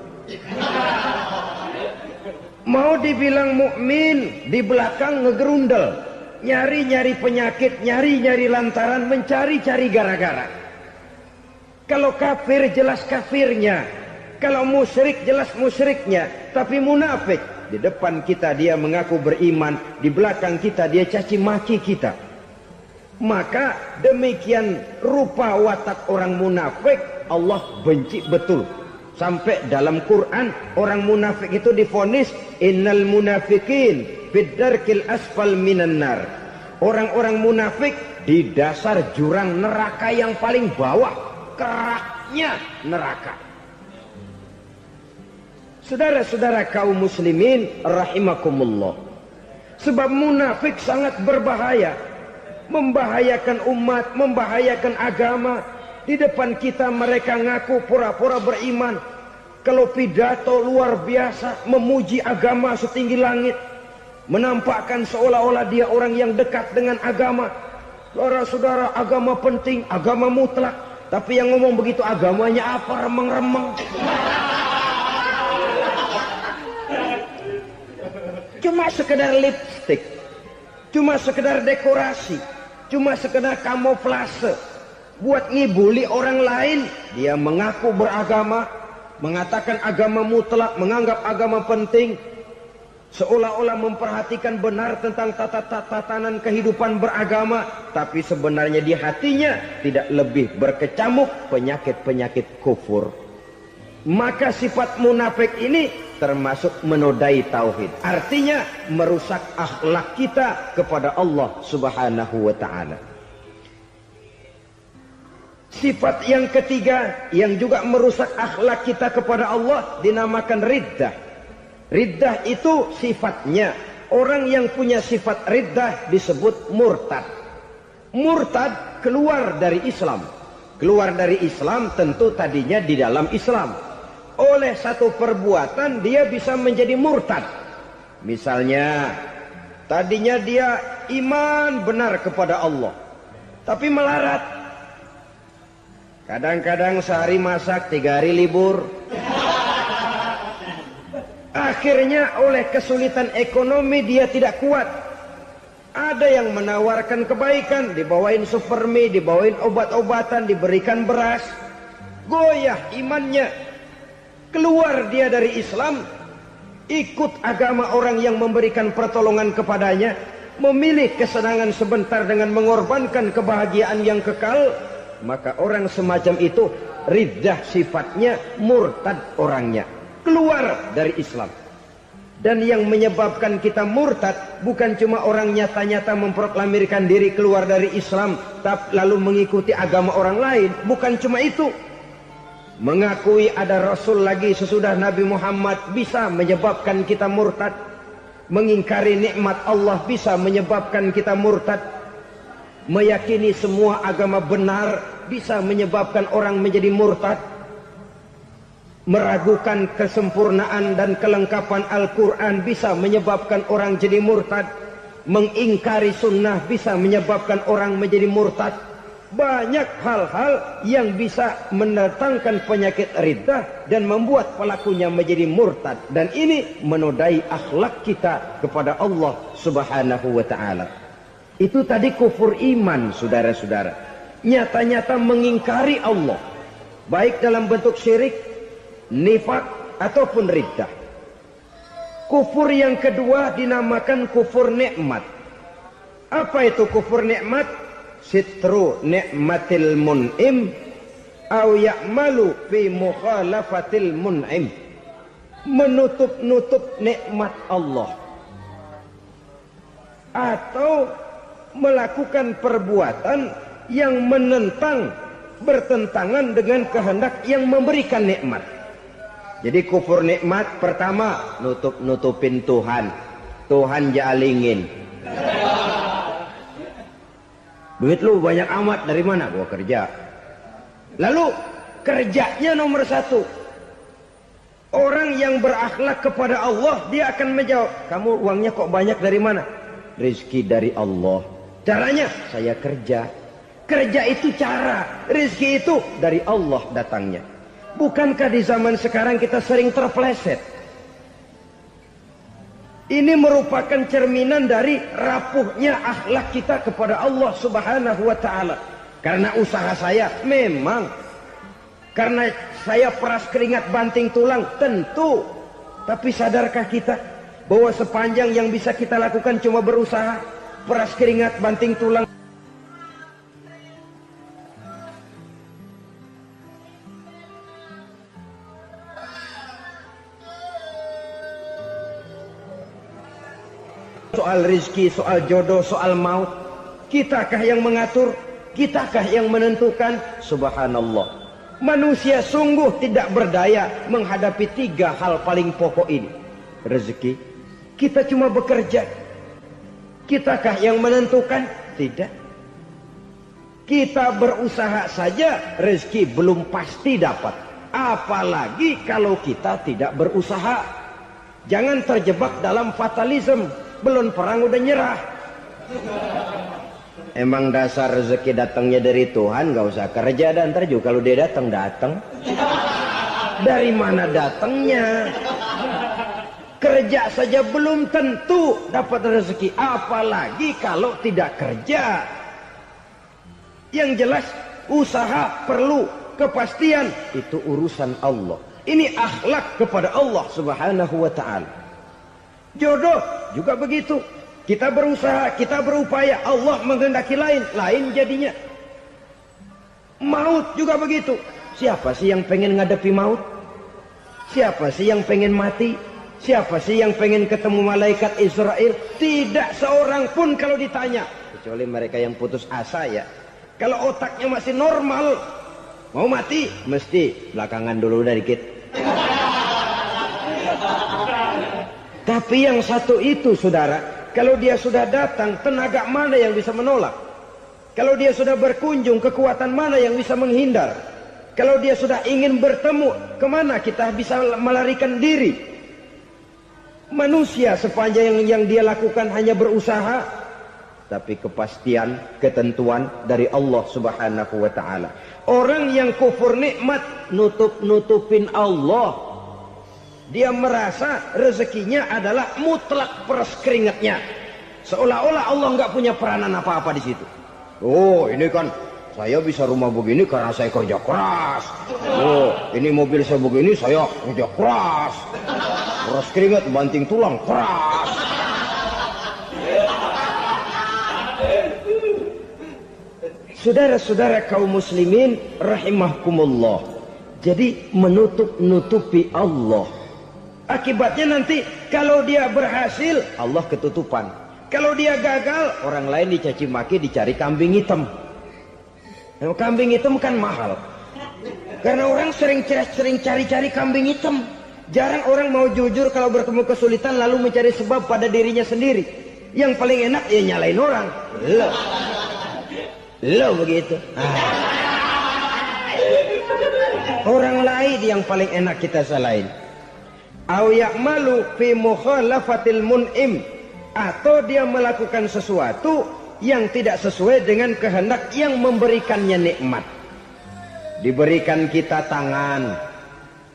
Mau dibilang mukmin, di belakang ngegerundel, nyari-nyari penyakit, nyari-nyari lantaran, mencari-cari gara-gara. Kalau kafir jelas kafirnya, kalau musyrik jelas musyriknya. Tapi munafik, di depan kita dia mengaku beriman, di belakang kita dia caci maki kita. Maka demikian rupa watak orang munafik, Allah benci betul. Sampai dalam Quran orang munafik itu divonis innal munafikin fid darkil asfal minan nar. Orang-orang munafik di dasar jurang neraka yang paling bawah, keraknya neraka. Saudara-saudara kaum muslimin rahimakumullah. Sebab munafik sangat berbahaya. Membahayakan umat, membahayakan agama. Di depan kita mereka ngaku pura-pura beriman. Kalau pidato luar biasa, memuji agama setinggi langit, menampakkan seolah-olah dia orang yang dekat dengan agama. Saudara-saudara, agama penting, agama mutlak. Tapi yang ngomong begitu agamanya apa? Remeng-remeng. Cuma sekedar lipstick, cuma sekedar dekorasi, cuma sekedar kamuflase buat ngibuli orang lain. Dia mengaku beragama, mengatakan agama mutlak, menganggap agama penting, seolah-olah memperhatikan benar tentang tatanan kehidupan beragama, tapi sebenarnya di hatinya tidak lebih berkecamuk penyakit-penyakit kufur. Maka sifat munafik ini termasuk menodai tauhid. Artinya merusak akhlak kita kepada Allah Subhanahu wa ta'ala. Sifat yang ketiga yang juga merusak akhlak kita kepada Allah dinamakan riddah. Riddah itu sifatnya, orang yang punya sifat riddah disebut murtad. Murtad keluar dari Islam. Keluar dari Islam tentu tadinya di dalam Islam. Oleh satu perbuatan dia bisa menjadi murtad. Misalnya tadinya dia iman benar kepada Allah, tapi melarat. Kadang-kadang sehari masak, 3 hari libur. Akhirnya oleh kesulitan ekonomi dia tidak kuat. Ada yang menawarkan kebaikan, dibawain supermi, dibawain obat-obatan, diberikan beras. Goyah imannya. Keluar dia dari Islam, ikut agama orang yang memberikan pertolongan kepadanya, memilih kesenangan sebentar dengan mengorbankan kebahagiaan yang kekal. Maka orang semacam itu riddah sifatnya, murtad orangnya, keluar dari Islam. Dan yang menyebabkan kita murtad bukan cuma orang nyata-nyata memproklamirkan diri keluar dari Islam lalu mengikuti agama orang lain. Bukan cuma itu. Mengakui ada Rasul lagi sesudah Nabi Muhammad bisa menyebabkan kita murtad. Mengingkari nikmat Allah bisa menyebabkan kita murtad. Meyakini semua agama benar bisa menyebabkan orang menjadi murtad. Meragukan kesempurnaan dan kelengkapan Al-Quran bisa menyebabkan orang jadi murtad. Mengingkari sunnah bisa menyebabkan orang menjadi murtad. Banyak hal-hal yang bisa mendatangkan penyakit riddah dan membuat pelakunya menjadi murtad. Dan ini menodai akhlak kita kepada Allah Subhanahu wa ta'ala. Itu tadi kufur iman, saudara-saudara. Nyata-nyata mengingkari Allah, baik dalam bentuk syirik, nifak ataupun riddah. Kufur yang kedua dinamakan kufur nikmat. Apa itu kufur nikmat? Sitru nikmatil mun'im au ya'malu fi mukhalafatil mun'im. Menutup-nutup nikmat Allah atau melakukan perbuatan yang menentang, bertentangan dengan kehendak yang memberikan nikmat. Jadi kufur nikmat pertama, nutup-nutupin Tuhan. Tuhan jalingin. Duit lu banyak amat, dari mana? Gua kerja. Lalu kerjanya nomor satu. Orang yang berakhlak kepada Allah, dia akan menjawab, kamu uangnya kok banyak, dari mana? Rezeki dari Allah. Caranya, saya kerja. Kerja itu cara, rezeki itu dari Allah datangnya. Bukankah di zaman sekarang kita sering terpeleset? Ini merupakan cerminan dari rapuhnya akhlak kita kepada Allah Subhanahu wa ta'ala. Karena usaha saya memang, karena saya peras keringat banting tulang, tentu. Tapi sadarkah kita bahwa sepanjang yang bisa kita lakukan cuma berusaha, peras keringat banting tulang? Soal rizki, soal jodoh, soal maut, kitakah yang mengatur? Kitakah yang menentukan? Subhanallah. Manusia sungguh tidak berdaya menghadapi tiga hal paling pokok ini. Rezeki, kita cuma bekerja. Kitakah yang menentukan? Tidak. Kita berusaha saja, rezeki belum pasti dapat. Apalagi kalau kita tidak berusaha. Jangan terjebak dalam fatalisme. Belum perang udah nyerah. Emang dasar rezeki datangnya dari Tuhan, gak usah kerja, dan ntar juga kalau dia datang. Dari mana datangnya? Kerja saja belum tentu dapat rezeki, apalagi kalau tidak kerja. Yang jelas usaha perlu kepastian, itu urusan Allah. Ini akhlak kepada Allah Subhanahu wa ta'ala. Jodoh juga begitu. Kita berusaha, kita berupaya, Allah menghendaki lain, lain jadinya. Maut juga begitu. Siapa sih yang pengen ngadepi maut? Siapa sih yang pengen mati? Siapa sih yang pengen ketemu malaikat Israel? Tidak seorang pun kalau ditanya, kecuali mereka yang putus asa ya. Kalau otaknya masih normal, mau mati mesti belakangan dulu dari dikit. Tapi yang satu itu, saudara, kalau dia sudah datang, tenaga mana yang bisa menolak? Kalau dia sudah berkunjung, kekuatan mana yang bisa menghindar? Kalau dia sudah ingin bertemu, kemana kita bisa melarikan diri? Manusia sepanjang yang dia lakukan hanya berusaha, tapi kepastian, ketentuan dari Allah Subhanahu wa ta'ala. Orang yang kufur nikmat, nutup-nutupin Allah. Dia merasa rezekinya adalah mutlak peras keringatnya. Seolah-olah Allah nggak punya peranan apa-apa di situ. Oh, ini kan saya bisa rumah begini karena saya kerja keras. Oh, ini mobil saya begini saya kerja keras. Peras keringat, banting tulang, keras. Saudara-saudara kaum muslimin rahimahkumullah. Jadi menutup-nutupi Allah. Akibatnya nanti Kalau dia berhasil, Allah ketutupan. Kalau dia gagal, orang lain dicaci maki, dicari kambing hitam. Nah, kambing hitam kan mahal. Karena orang sering cari-cari kambing hitam. Jarang orang mau jujur kalau bertemu kesulitan lalu mencari sebab pada dirinya sendiri. Yang paling enak ya nyalain orang. Lo begitu. Orang lain yang paling enak kita salahin. Au ya'malu fi mukhalafatil mun'im, atau dia melakukan sesuatu yang tidak sesuai dengan kehendak yang memberikannya nikmat. Diberikan kita tangan,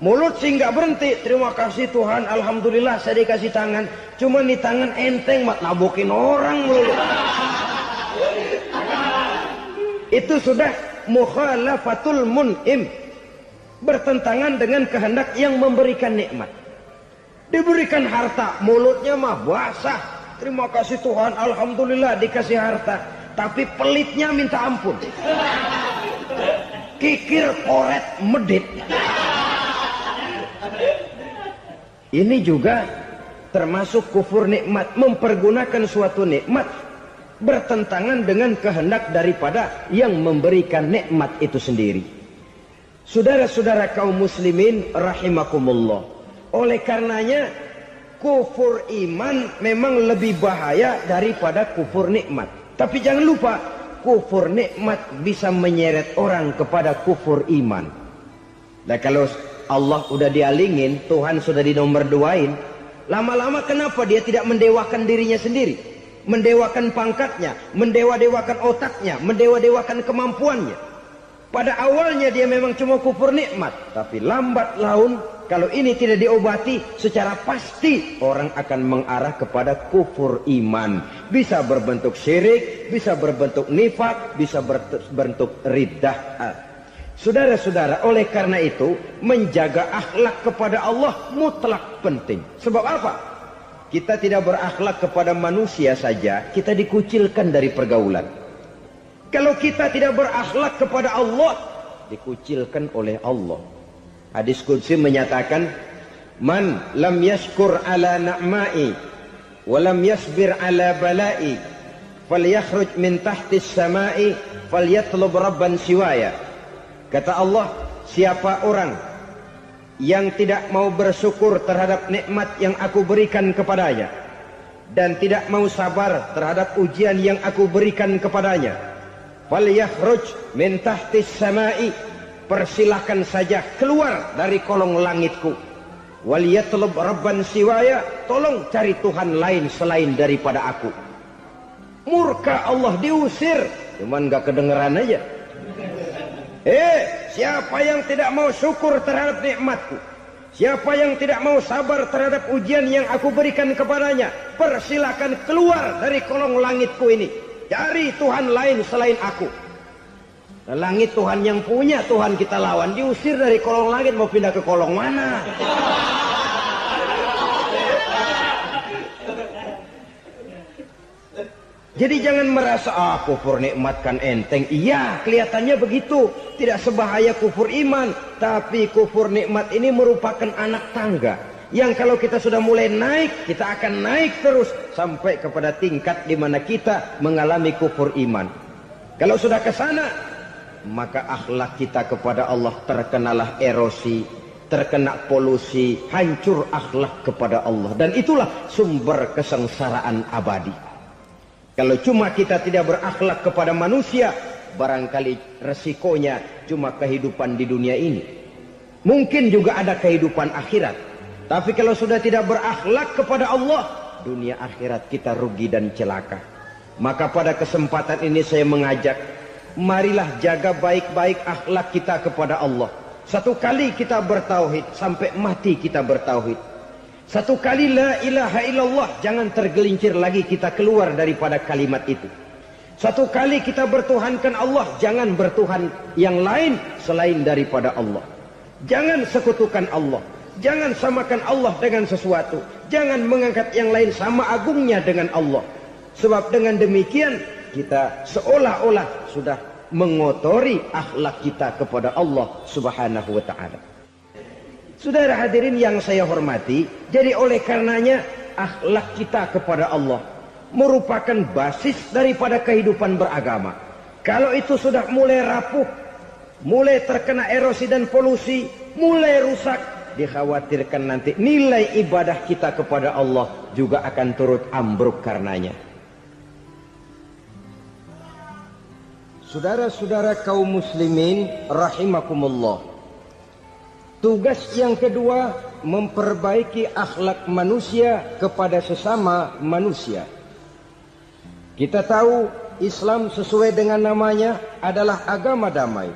mulut sih nggak berhenti. Terima kasih Tuhan, alhamdulillah saya dikasih tangan. Cuma nih tangan enteng mat nabokin orang mulu. Itu sudah mukhalafatul mun'im, bertentangan dengan kehendak yang memberikan nikmat. Diberikan harta, mulutnya mah basah. Terima kasih Tuhan, alhamdulillah dikasih harta. Tapi pelitnya minta ampun. Kikir, koret, medit. Ini juga termasuk kufur nikmat. Mempergunakan suatu nikmat bertentangan dengan kehendak daripada yang memberikan nikmat itu sendiri. Saudara-saudara kaum muslimin rahimakumullah. Oleh karenanya kufur iman memang lebih bahaya daripada kufur nikmat. Tapi jangan lupa, kufur nikmat bisa menyeret orang kepada kufur iman. Dan kalau Allah udah dialingin, Tuhan sudah dinomor duain, lama-lama kenapa dia tidak mendewakan dirinya sendiri? Mendewakan pangkatnya, mendewa-dewakan otaknya, mendewa-dewakan kemampuannya. Pada awalnya dia memang cuma kufur nikmat, tapi lambat laun kalau ini tidak diobati, secara pasti orang akan mengarah kepada kufur iman. Bisa berbentuk syirik, bisa berbentuk nifak, bisa berbentuk riddah. Saudara-saudara, oleh karena itu menjaga akhlak kepada Allah mutlak penting. Sebab apa? Kita tidak berakhlak kepada manusia saja, kita dikucilkan dari pergaulan. Kalau kita tidak berakhlak kepada Allah, dikucilkan oleh Allah. Hadis qudsi menyatakan, man lam yashkur ala na'ma'i wa lam yasbir ala bala'i falyakhruj min tahtis sama'i falyatlub rabban siwaya. Kata Allah, siapa orang yang tidak mau bersyukur terhadap nikmat yang aku berikan kepadanya dan tidak mau sabar terhadap ujian yang aku berikan kepadanya, falyakhruj min tahtis sama'i, persilahkan saja keluar dari kolong langitku. Waliyatlub rabban siwaya, tolong cari Tuhan lain selain daripada aku. Murka Allah, diusir, cuman gak kedengeran aja. Siapa yang tidak mau syukur terhadap nikmatku, siapa yang tidak mau sabar terhadap ujian yang aku berikan kepadanya, persilahkan keluar dari kolong langitku ini, cari Tuhan lain selain aku. Langit Tuhan yang punya, Tuhan kita lawan, diusir dari kolong langit, mau pindah ke kolong mana? Jadi jangan merasa kufur nikmat kan enteng. Iya, kelihatannya begitu, tidak sebahaya kufur iman. Tapi kufur nikmat ini merupakan anak tangga yang kalau kita sudah mulai naik, kita akan naik terus sampai kepada tingkat di mana kita mengalami kufur iman. Kalau sudah ke sana, maka akhlak kita kepada Allah terkenalah erosi, terkena polusi, hancur akhlak kepada Allah. Dan itulah sumber kesengsaraan abadi. Kalau cuma kita tidak berakhlak kepada manusia, barangkali resikonya cuma kehidupan di dunia ini. Mungkin juga ada kehidupan akhirat. Tapi kalau sudah tidak berakhlak kepada Allah, dunia akhirat kita rugi dan celaka. Maka pada kesempatan ini saya mengajak, marilah jaga baik-baik akhlak kita kepada Allah. Satu kali kita bertauhid, sampai mati kita bertauhid. Satu kali la ilaha illallah, jangan tergelincir lagi kita keluar daripada kalimat itu. Satu kali kita bertuhankan Allah, jangan bertuhan yang lain selain daripada Allah. Jangan sekutukan Allah, jangan samakan Allah dengan sesuatu, jangan mengangkat yang lain sama agungnya dengan Allah. Sebab dengan demikian kita seolah-olah sudah mengotori akhlak kita kepada Allah Subhanahu wa ta'ala. Saudara hadirin yang saya hormati, jadi oleh karenanya akhlak kita kepada Allah merupakan basis daripada kehidupan beragama. Kalau itu sudah mulai rapuh, mulai terkena erosi dan polusi, mulai rusak, dikhawatirkan nanti nilai ibadah kita kepada Allah juga akan turut ambruk karenanya. Saudara-saudara kaum muslimin rahimakumullah, tugas yang kedua memperbaiki akhlak manusia kepada sesama manusia. Kita tahu Islam sesuai dengan namanya adalah agama damai.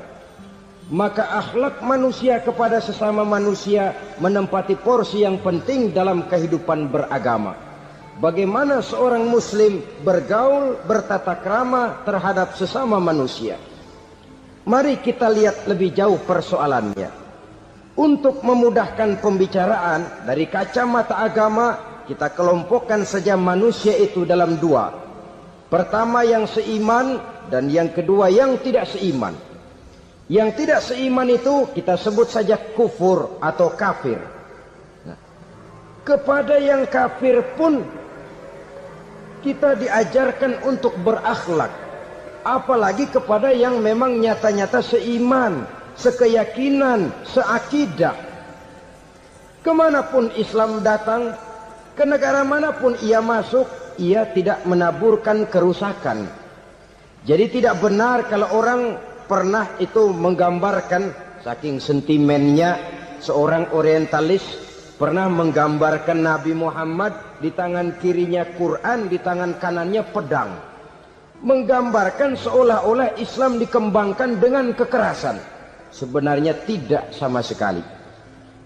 Maka akhlak manusia kepada sesama manusia menempati porsi yang penting dalam kehidupan beragama. Bagaimana seorang muslim bergaul, bertata krama terhadap sesama manusia. Mari kita lihat lebih jauh persoalannya. Untuk memudahkan pembicaraan dari kacamata agama, kita kelompokkan saja manusia itu dalam dua. Pertama yang seiman dan yang kedua yang tidak seiman. Yang tidak seiman itu kita sebut saja kufur atau kafir. Nah, kepada yang kafir pun kita diajarkan untuk berakhlak. Apalagi kepada yang memang nyata-nyata seiman, sekeyakinan, seakidah. Kemanapun Islam datang, ke negara manapun ia masuk, ia tidak menaburkan kerusakan. Jadi tidak benar kalau orang pernah itu menggambarkan, saking sentimennya seorang orientalis pernah menggambarkan Nabi Muhammad di tangan kirinya Quran, di tangan kanannya pedang. Menggambarkan seolah-olah Islam dikembangkan dengan kekerasan. Sebenarnya tidak sama sekali.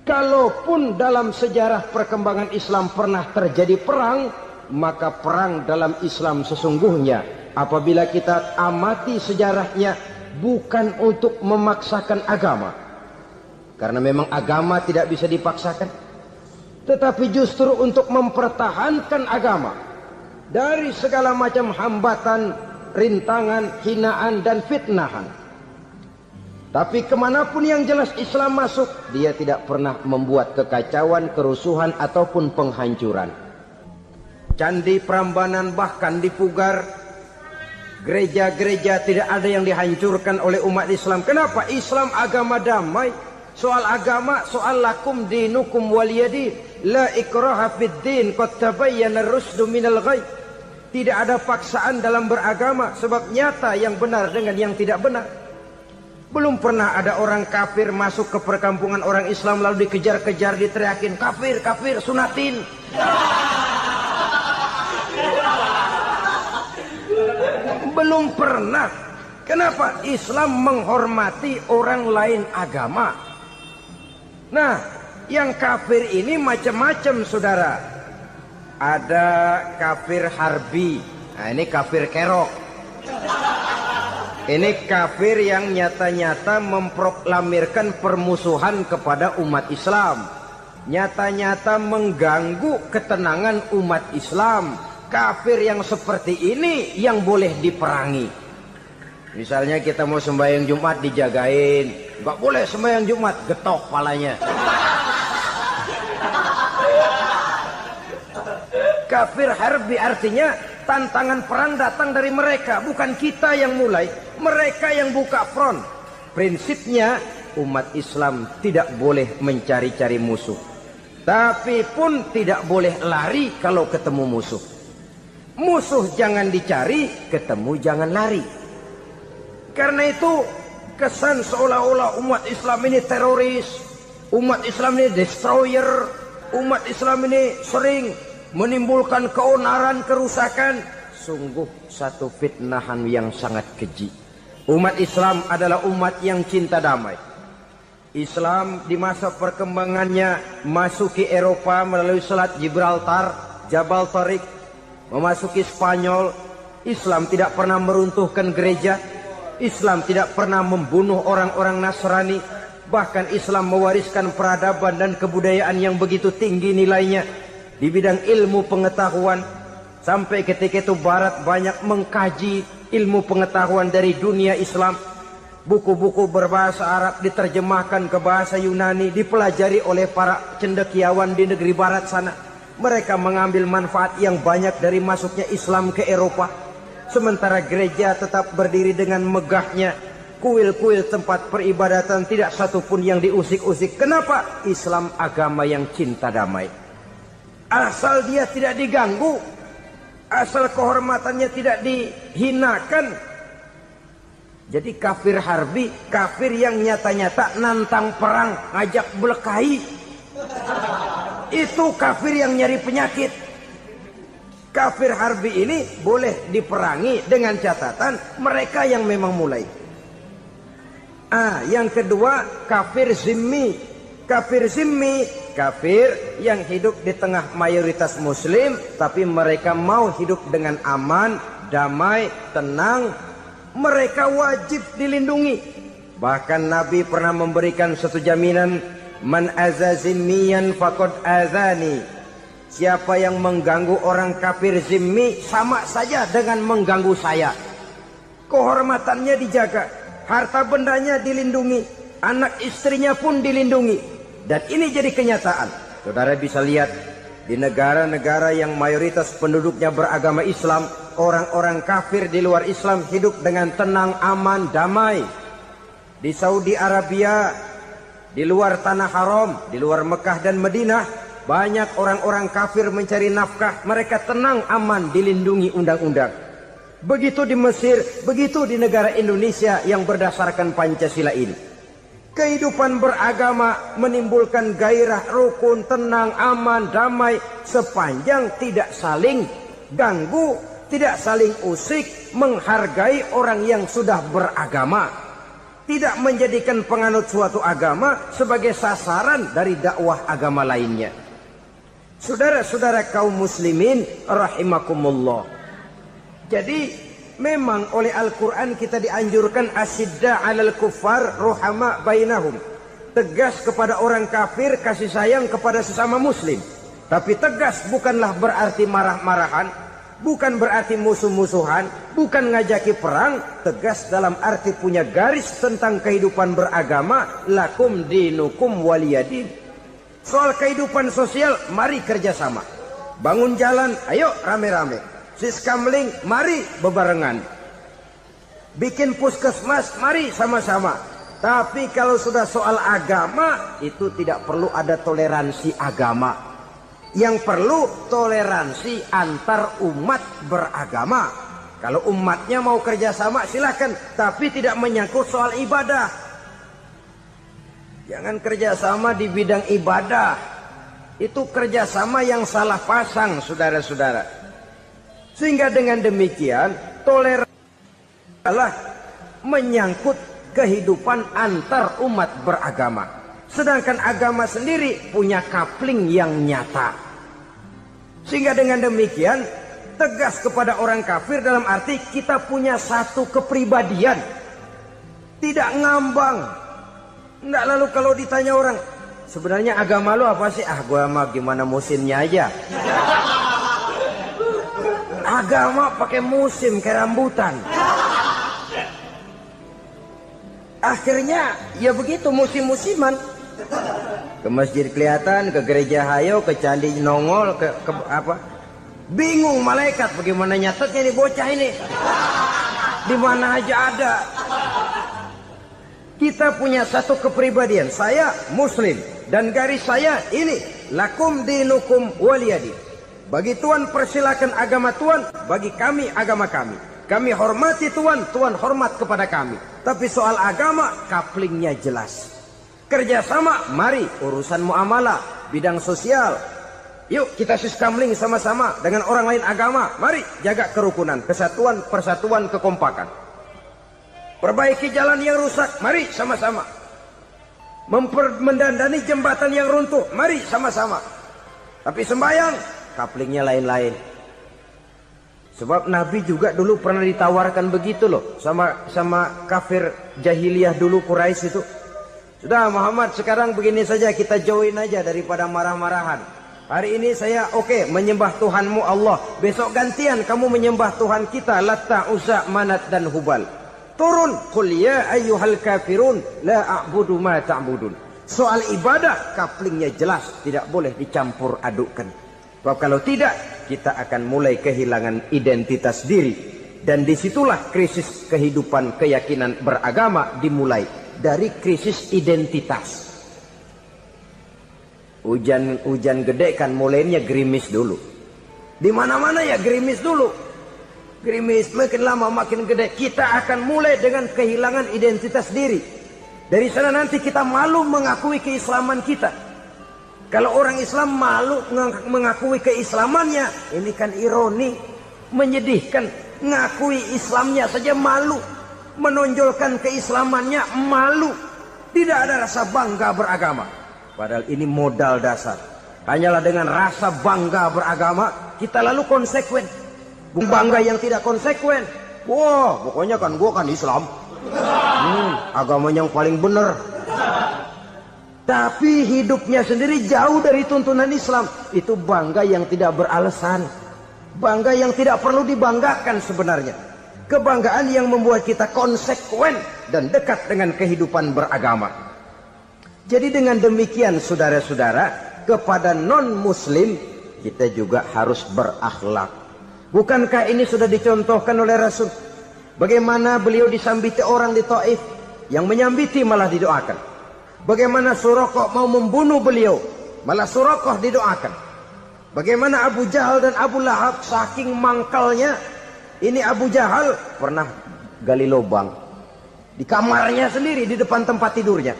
Kalaupun dalam sejarah perkembangan Islam pernah terjadi perang, maka perang dalam Islam sesungguhnya apabila kita amati sejarahnya bukan untuk memaksakan agama, karena memang agama tidak bisa dipaksakan, tetapi justru untuk mempertahankan agama dari segala macam hambatan, rintangan, hinaan dan fitnahan. Tapi kemanapun yang jelas Islam masuk, dia tidak pernah membuat kekacauan, kerusuhan ataupun penghancuran. Candi Prambanan bahkan dipugar, gereja-gereja tidak ada yang dihancurkan oleh umat Islam. Kenapa? Islam agama damai. Soal agama, soal lakum dinukum waliyadin, la ikraha fid din, qad tabayyana ar-rusdu minal ghayy. Tidak ada paksaan dalam beragama, sebab nyata yang benar dengan yang tidak benar. Belum pernah ada orang kafir masuk ke perkampungan orang Islam lalu dikejar-kejar, diteriakin kafir, kafir, sunatin. Belum pernah. Kenapa? Islam menghormati orang lain agama. Nah, yang kafir ini macam-macam, saudara. Ada kafir harbi. Nah, ini kafir kerok. Ini kafir yang nyata-nyata memproklamirkan permusuhan kepada umat Islam. Nyata-nyata mengganggu ketenangan umat Islam. Kafir yang seperti ini yang boleh diperangi. Misalnya kita mau sembahyang Jumat dijagain, nggak boleh sembahyang Jumat, getok palanya. Kafir harbi artinya tantangan perang datang dari mereka, bukan kita yang mulai, mereka yang buka front. Prinsipnya umat Islam tidak boleh mencari-cari musuh, tapi pun tidak boleh lari kalau ketemu musuh. Musuh jangan dicari, ketemu jangan lari. Karena itu kesan seolah-olah umat Islam ini teroris, umat Islam ini destroyer, umat Islam ini sering menimbulkan keonaran, kerusakan. Sungguh satu fitnahan yang sangat keji. Umat Islam adalah umat yang cinta damai. Islam di masa perkembangannya masuki Eropa melalui Selat Gibraltar, Jabal Tariq, memasuki Spanyol. Islam tidak pernah meruntuhkan gereja. Islam tidak pernah membunuh orang-orang Nasrani. Bahkan Islam mewariskan peradaban dan kebudayaan yang begitu tinggi nilainya di bidang ilmu pengetahuan. Sampai ketika itu Barat banyak mengkaji ilmu pengetahuan dari dunia Islam. Buku-buku berbahasa Arab diterjemahkan ke bahasa Yunani, dipelajari oleh para cendekiawan di negeri barat sana. Mereka mengambil manfaat yang banyak dari masuknya Islam ke Eropa. Sementara gereja tetap berdiri dengan megahnya. Kuil-kuil tempat peribadatan tidak satupun yang diusik-usik. Kenapa? Islam agama yang cinta damai. Asal dia tidak diganggu, asal kehormatannya tidak dihinakan. Jadi kafir harbi, kafir yang nyata-nyata nantang perang, ngajak berkelahi. Itu kafir yang nyari penyakit. Kafir harbi ini boleh diperangi dengan catatan mereka yang memang mulai. Yang kedua, kafir zimmi. Kafir zimmi, kafir yang hidup di tengah mayoritas muslim, tapi mereka mau hidup dengan aman, damai, tenang. Mereka wajib dilindungi. Bahkan Nabi pernah memberikan satu jaminan, man azazimmiyan faqad azani. Siapa yang mengganggu orang kafir zimmi sama saja dengan mengganggu saya. Kehormatannya dijaga, harta bendanya dilindungi, anak istrinya pun dilindungi. Dan ini jadi kenyataan. Saudara bisa lihat di negara-negara yang mayoritas penduduknya beragama Islam, orang-orang kafir di luar Islam hidup dengan tenang, aman, damai. Di Saudi Arabia, di luar tanah haram, di luar Mekah dan Madinah, banyak orang-orang kafir mencari nafkah. Mereka tenang, aman, dilindungi undang-undang. Begitu di Mesir, begitu di negara Indonesia yang berdasarkan Pancasila ini. Kehidupan beragama menimbulkan gairah, rukun, tenang, aman, damai, sepanjang tidak saling ganggu, tidak saling usik, menghargai orang yang sudah beragama, tidak menjadikan penganut suatu agama sebagai sasaran dari dakwah agama lainnya. Saudara-saudara kaum muslimin rahimakumullah. Jadi memang oleh Al-Quran kita dianjurkan asyidda 'alal kuffar ruhama bainahum. Tegas kepada orang kafir, kasih sayang kepada sesama muslim. Tapi tegas bukanlah berarti marah-marahan, bukan berarti musuh-musuhan, bukan ngajaki perang. Tegas dalam arti punya garis tentang kehidupan beragama, lakum dinukum waliyadin. Soal kehidupan sosial, mari kerjasama. Bangun jalan, ayo rame-rame. Siskamling, mari bebarengan. Bikin puskesmas, mari sama-sama. Tapi kalau sudah soal agama, itu tidak perlu ada toleransi agama. Yang perlu toleransi antar umat beragama. Kalau umatnya mau kerjasama silakan, tapi tidak menyangkut soal ibadah. Jangan kerjasama di bidang ibadah. Itu kerjasama yang salah pasang, saudara-saudara. Sehingga dengan demikian toleransi adalah menyangkut kehidupan antar umat beragama. Sedangkan agama sendiri punya kapling yang nyata. Sehingga dengan demikian tegas kepada orang kafir dalam arti kita punya satu kepribadian. Tidak ngambang. Enggak, lalu kalau ditanya orang, sebenarnya agama lu apa sih? Gua mah gimana musimnya aja. Agama pakai musim kayak rambutan. Akhirnya ya begitu, musim-musiman. Ke masjid kelihatan, ke gereja hayo, ke candi nongol, ke apa? Bingung malaikat bagaimana nyatetnya nih bocah ini. Di mana aja ada. Kita punya satu kepribadian. Saya muslim dan garis saya ini, lakum dinukum waliyadi. Bagi Tuhan persilakan agama Tuhan, bagi kami agama kami. Kami hormati Tuhan, Tuhan hormat kepada kami. Tapi soal agama, kaplingnya jelas. Kerjasama, mari urusan muamalah, bidang sosial. Yuk kita siskamling sama-sama dengan orang lain agama. Mari jaga kerukunan, kesatuan, persatuan, kekompakan. Perbaiki jalan yang rusak, mari sama-sama. Mendandani jembatan yang runtuh, mari sama-sama. Tapi sembahyang, kaplingnya lain-lain. Sebab Nabi juga dulu pernah ditawarkan begitu loh sama kafir jahiliyah dulu, Quraisy itu. Sudah Muhammad, sekarang begini saja, kita join aja daripada marah-marahan. Hari ini saya oke, menyembah Tuhanmu Allah. Besok gantian kamu menyembah Tuhan kita, Latta, Uzza, Manat dan Hubal. turun, qul ya ayyuhal kafirun la a'budu ma ta'budun. Soal ibadah kaplingnya jelas, tidak boleh dicampur adukkan. Sebab kalau tidak, kita akan mulai kehilangan identitas diri, dan disitulah krisis kehidupan keyakinan beragama dimulai dari krisis identitas. Hujan gede kan mulainya gerimis dulu. Di mana-mana ya gerimis dulu. Gerimis makin lama makin gede. Kita akan mulai dengan kehilangan identitas diri. Dari sana nanti kita malu mengakui keislaman kita. Kalau orang Islam malu mengakui keislamannya, ini kan ironi, menyedihkan. Ngakui Islamnya saja malu, menonjolkan keislamannya malu. Tidak ada rasa bangga beragama. Padahal ini modal dasar. Hanyalah dengan rasa bangga beragama kita lalu konsekuen. Bangga yang tidak konsekuen, wah pokoknya kan gua kan Islam, agama yang paling benar. Tapi hidupnya sendiri jauh dari tuntunan Islam. Itu bangga yang tidak beralasan, bangga yang tidak perlu dibanggakan sebenarnya. Kebanggaan yang membuat kita konsekuen dan dekat dengan kehidupan beragama. Jadi dengan demikian saudara-saudara, kepada non-muslim kita juga harus berakhlak. Bukankah ini sudah dicontohkan oleh Rasul? Bagaimana beliau disambiti orang di Taif, yang menyambiti malah didoakan. Bagaimana Suraqah mau membunuh beliau, malah Suraqah didoakan. Bagaimana Abu Jahal dan Abu Lahab saking mangkalnya. Ini Abu Jahal pernah gali lubang di kamarnya sendiri, di depan tempat tidurnya.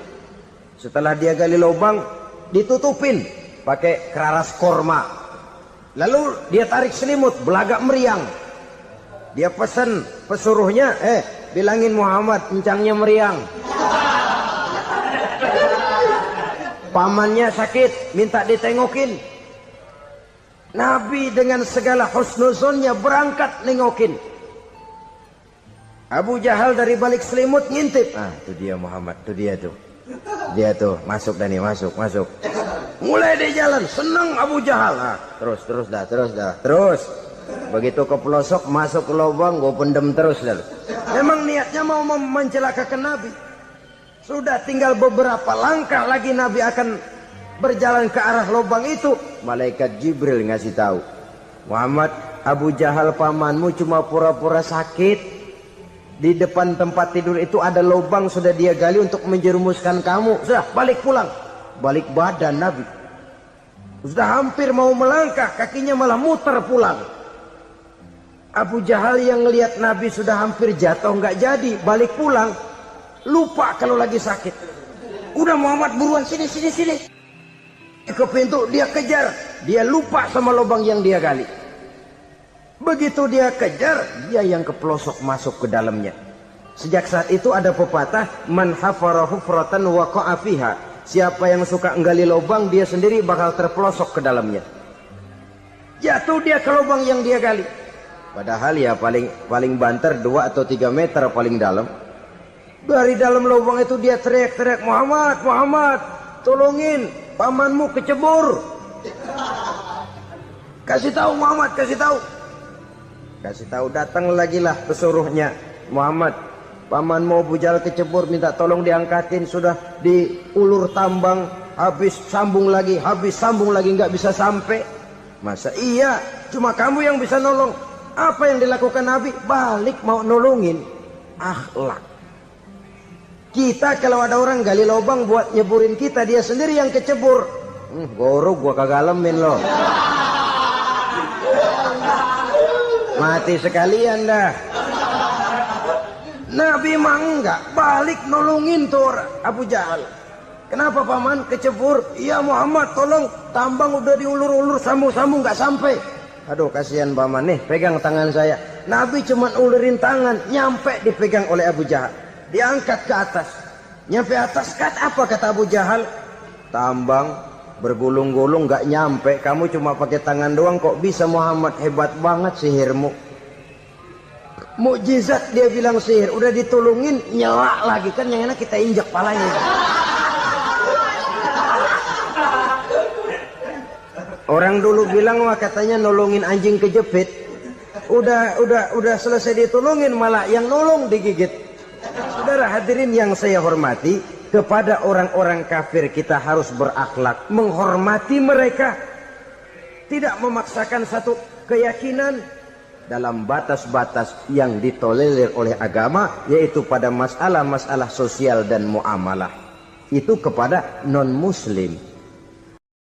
Setelah dia gali lubang, ditutupin pakai keraras korma. Lalu dia tarik selimut, belagak meriang. Dia pesan pesuruhnya, bilangin Muhammad encangnya meriang. Pamannya sakit, minta ditengokin. Nabi dengan segala husnuzonnya berangkat nengokin. Abu Jahal dari balik selimut ngintip. Itu dia Muhammad, itu dia tuh. Dia tuh masuk Dani, masuk. Mulai dia jalan, senang Abu Jahal. Terus. Begitu ke pelosok, masuk ke lubang, gue pendem terus dah. Memang niatnya mau mencelakakan Nabi. Sudah tinggal beberapa langkah lagi Nabi akan berjalan ke arah lubang itu. Malaikat Jibril ngasih tahu, Muhammad, Abu Jahal pamanmu cuma pura-pura sakit. Di depan tempat tidur itu ada lubang sudah dia gali untuk menjerumuskan kamu. Sudah balik pulang. Balik badan Nabi. Sudah hampir mau melangkah, kakinya malah muter pulang. Abu Jahal yang lihat Nabi sudah hampir jatuh nggak jadi, balik pulang. Lupa kalau lagi sakit. Udah Muhammad buruan sini. Ke pintu dia kejar. Dia lupa sama lubang yang dia gali. Begitu dia kejar, dia yang ke pelosok masuk ke dalamnya. Sejak saat itu ada pepatah, man hafara hufratan waqa'a fiha. Siapa yang suka nggali lubang, dia sendiri bakal terpelosok ke dalamnya. Jatuh dia ke lubang yang dia gali. Padahal ya paling banter 2 atau 3 meter paling dalam. Dari dalam lubang itu dia teriak-teriak, Muhammad, tolongin, pamanmu kecebur. Kasih tahu Muhammad, kasih tahu, datang lagi lah pesuruhnya. Muhammad, pamanmu Abu Jahal kecebur, minta tolong diangkatin. Sudah diulur tambang, habis sambung lagi, nggak bisa sampai. Masa iya, cuma kamu yang bisa nolong. Apa yang dilakukan Nabi? Balik mau nolongin. Akhlak. Kita kalau ada orang gali lubang buat nyeburin kita, dia sendiri yang kecebur. Gorok gua kagak lemin loh. Mati sekalian dah. Nabi mah enggak, balik nolongin tuh Abu Jahal. Kenapa paman kecebur? Iya Muhammad, tolong, tambang udah diulur-ulur, sambung-sambung nggak sampai. Aduh kasihan paman, nih pegang tangan saya. Nabi cuma ulurin tangan, nyampe dipegang oleh Abu Jahal. Diangkat ke atas. Nyampe atas, apa kata Abu Jahal? Tambang bergulung-gulung nggak nyampe, kamu cuma pakai tangan doang kok bisa Muhammad, hebat banget sihirmu. Mukjizat dia bilang sihir, udah ditolongin nyelak lagi, kan yang enak kita injak palanya. Orang dulu bilang wah katanya nolongin anjing kejepit, udah selesai ditolongin malah yang nolong digigit. Para hadirin yang saya hormati, kepada orang-orang kafir kita harus berakhlak, menghormati mereka, tidak memaksakan satu keyakinan dalam batas-batas yang ditolerir oleh agama, yaitu pada masalah-masalah sosial dan muamalah. Itu kepada non-muslim.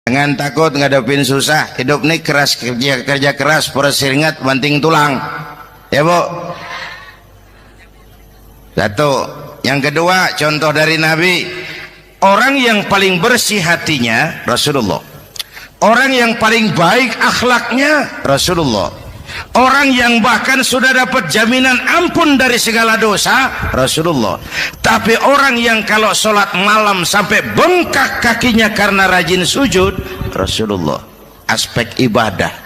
Jangan takut ngadepin susah. Hidup nih keras, kerja keras, perseringat banting tulang. Ya Bu. Satu. Yang kedua, contoh dari Nabi, orang yang paling bersih hatinya Rasulullah, orang yang paling baik akhlaknya Rasulullah, orang yang bahkan sudah dapat jaminan ampun dari segala dosa Rasulullah. Tapi orang yang kalau sholat malam sampai bengkak kakinya karena rajin sujud Rasulullah. Aspek ibadah